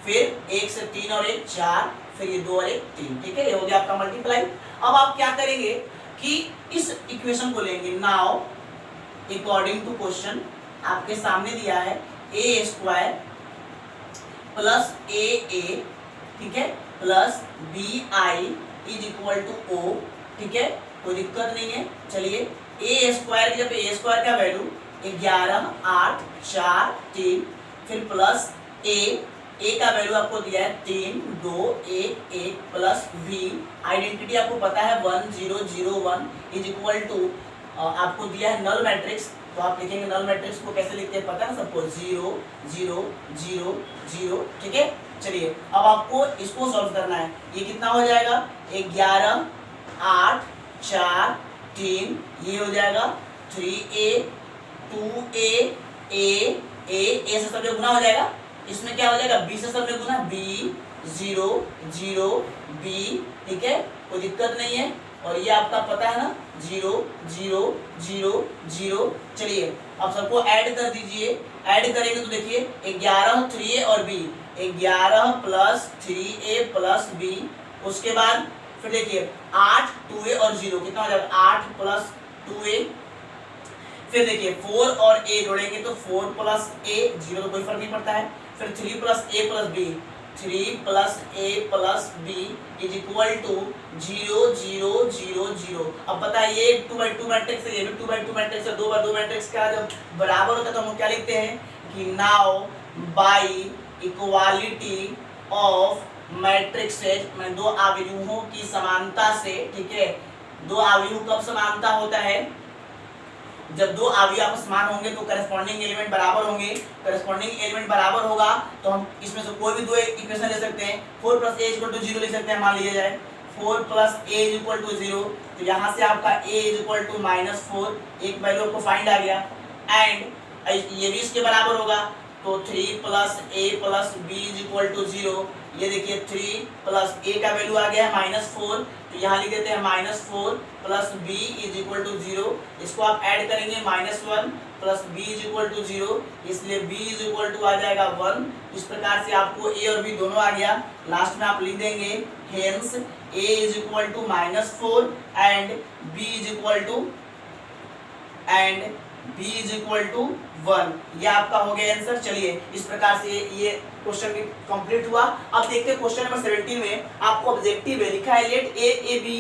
फिर 1 से 3 और 1 4, फिर ये 2 और 1 3, ठीक है, ये हो गया आपका मल्टीप्लाई। अब आप क्या करेंगे कि इस इक्वेशन को लेंगे। नाउ अकॉर्डिंग टू क्वेश्चन आपके सामने दिया है a² प्लस a, ठीक है, plus bi is equal to o, ठीक है, कोई दिक्कत नहीं है। चलिए a² जब a² का वैल्यू 11 8 4 3, फिर प्लस a का वैल्यू आपको दिया है 3 2 1 1 प्लस b, आइडेंटिटी आपको पता है 1 0 0 1 इज इक्वल टू, आपको दिया है नल मैट्रिक्स, तो आप लिखेंगे नल मैट्रिक्स को कैसे लिखते हैं पता है ना सबको, 0 0 0 0, ठीक है। चलिए अब आपको इसको सॉल्व करना है। ये कितना हो जाएगा 11 8 4 3, ये हो जाएगा 3a 2a a से सब गुना हो जाएगा, इसमें क्या हो जाएगा b से सब गुना, b 0 0 b, ठीक है, कोई दिक्कत नहीं है। और ये आपका पता है ना 0 0 0 0। चलिए अब सबको ऐड कर दीजिए, ऐड करेंगे तो देखिए 11 3a और b, 11 plus 3a plus b, उसके बाद फिर देखिए 8 2a और 0, कितना हो जाएगा 8 प्लस 2a, फिर देखिए 4 और a जोड़ेंगे तो 4 प्लस a, 0 तो कोई फर्क नहीं पड़ता है, फिर 3 plus a plus b, 3 plus a plus b is equal to 0 0 0 0। अब पता है ये 2/2 मैट्रिक्स है, ये भी 2/2 मैट्रिक्स है, 2/2 मैट्रिक्स का जब बराबर होता है तो हम क्या लिखते हैं कि नाउ बाई इक्वालिटी ऑफ मैट्रिक्सेज में दो आव्यूहों की समानता से, ठीक है, दो आव्यूह कब समानता होता है, जब दो अवयव आपस समान होंगे तो करस्पॉन्डिंग एलिमेंट बराबर होंगे। करस्पॉन्डिंग एलिमेंट बराबर होगा तो हम इसमें से कोई भी दो इक्वेशन ले सकते हैं। 4 + a = 0 लिख सकते हैं, मान लीजिए जाए 4 + a = 0, तो यहाँ से आपका a = -4, एक वैल्यू आपको फाइंड आ गया, एंड ये भी इसके बराबर होगा तो 3 + a + b = 0। ये देखिए 3 + a का वैल्यू आ गया है -4, तो यहाँ लिख देते हैं -4 + b = 0। इसको आप ऐड करेंगे -1 + b = 0, इसलिए b = आ जाएगा 1। इस प्रकार से आपको a और b दोनों आ गया। लास्ट में आप लिख देंगे हेंस a = -4 एंड b = 1। ये आपका हो गया आंसर। चलिए इस प्रकार से ये क्वेश्चन भी कंप्लीट हुआ। अब देखते हैं क्वेश्चन नंबर 17 में आपको ऑब्जेक्टिव है, लिखा है लेट ए बी,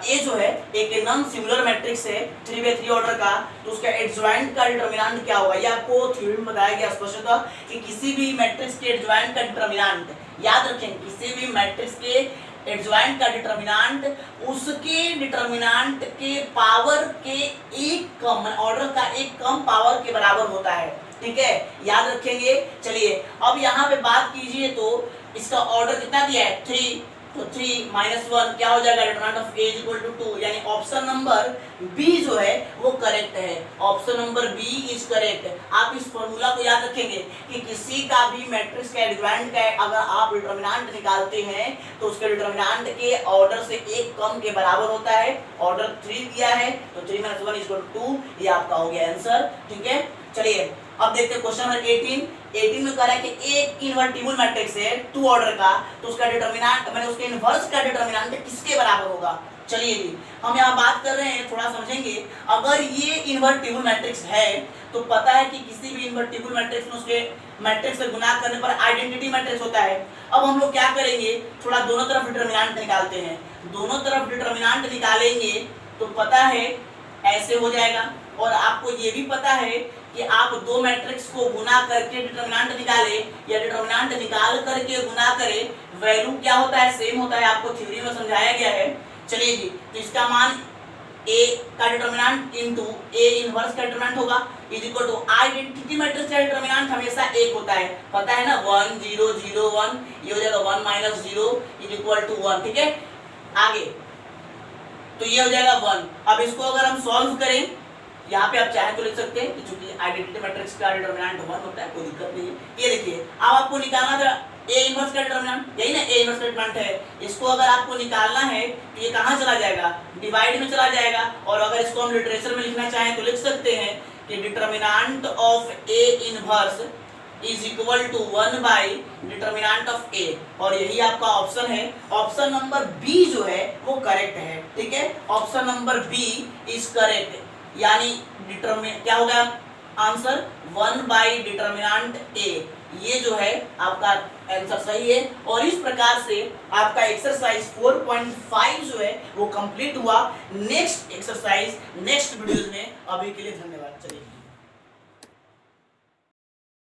ए जो है एक नॉन सिंगुलर मैट्रिक्स है 3/3 ऑर्डर का, तो उसका एडजॉइंट का डिटरमिनेंट क्या होगा। ये आपको थ्योरी में बताया गया स्पष्टतः कि किसी भी मैट्रिक्स के एडजॉइंट का डिटरमिनेंट, याद रखें किसी भी मैट्रिक्स के एडजॉइंट का डिटरमिनेंट उसके डिटरमिनेंट के पावर के एक कम, ऑर्डर का एक कम पावर के बराबर होता है, ठीक है, याद रखेंगे। चलिए अब यहाँ पे बात कीजिए तो इसका ऑर्डर कितना दिया है 3, तो 3 - 1 क्या हो जाएगा, डिटरमिनेंट ऑफ a = 2, यानी ऑप्शन नंबर बी जो है वो करेक्ट है, option number B is correct. आप इस फॉर्मूला को याद रखेंगे कि किसी का भी मैट्रिक्स का एडजॉइंट का अगर आप डिटरमिनेंट निकालते हैं तो उसके डिटरमिनेंट के ऑर्डर से एक कम के बराबर होता है। ऑर्डर 3 दिया है तो 3 - 1 = 2, ये आपका हो गया आंसर, ठीक है। चलिए अब देखते हैं क्वेश्चन नंबर 18 में कह रहा है कि एक इन्वर्टिबल मैट्रिक्स है 2 ऑर्डर का, तो उसका डिटरमिनेंट मैंने उसके इनवर्स का डिटरमिनेंट किसके बराबर होगा। चलिए जी हम यहाँ बात कर रहे हैं, थोड़ा समझेंगे। अगर ये इन्वर्टिबल मैट्रिक्स है तो पता है कि किसी भी इन्वर्टिबल मैट्रिक्स में उसके मैट्रिक्स से गुना करने पर आइडेंटिटी मैट्रिक्स होता है। अब हम लोग क्या करेंगे, थोड़ा दोनों तरफ डिटरमिनेंट निकालते हैं। दोनों तरफ डिटरमिनेंट निकालेंगे तो पता है ऐसे हो जाएगा, और आपको ये भी पता है कि आप दो मैट्रिक्स को गुना करके डिटरमिनेंट निकाले या डिटरमिनेंट निकाल करके गुना करें, वैल्यू क्या होता है, सेम होता है, आपको थ्योरी में समझाया गया है। चलिए जी तो इसका मान a का डिटरमिनेंट इनटू a इनवर्स का डिटरमिनेंट होगा is equal to identity matrix का डिटरमिनेंट हमेशा 1 होता है, पता है ना, 1 0 0 1, ये हो जाएगा 1 - 0 इज इक्वल टू 1, ठीक है। आगे तो ये हो जाएगा 1। अब इसको अगर हम सॉल्व करें, यहाँ पे आप चाहे तो लिख सकते हैं कि चूंकि आइडेंटिटी मैट्रिक्स का डिटरमिनेंट 1 होता है, कोई दिक्कत नहीं है। ये देखिए अब आपको निकालना था a इनवर्स का डिटरमिनेंट, यही ना a इनवर्स का डिटरमिनेंट है, इसको अगर आपको निकालना है तो ये कहाँ चला जाएगा, डिवाइड में चला जाएगा। और अगर इसको हम लिटरेचर में लिखना चाहें तो लिख सकते हैं कि determinant of a inverse is equal to 1 / determinant of a, और यही आपका ऑप्शन है। ऑप्शन नंबर बी जो है वो करेक्ट है, ठीक है, option number B is correct, यानी डिटरमिनेंट क्या होगा आंसर 1 / डिटरमिनेंट a, ये जो है आपका आंसर सही है। और इस प्रकार से आपका एक्सरसाइज 4.5 जो है वो कंप्लीट हुआ। नेक्स्ट एक्सरसाइज नेक्स्ट वीडियोज में, अभी के लिए धन्यवाद। चलिए।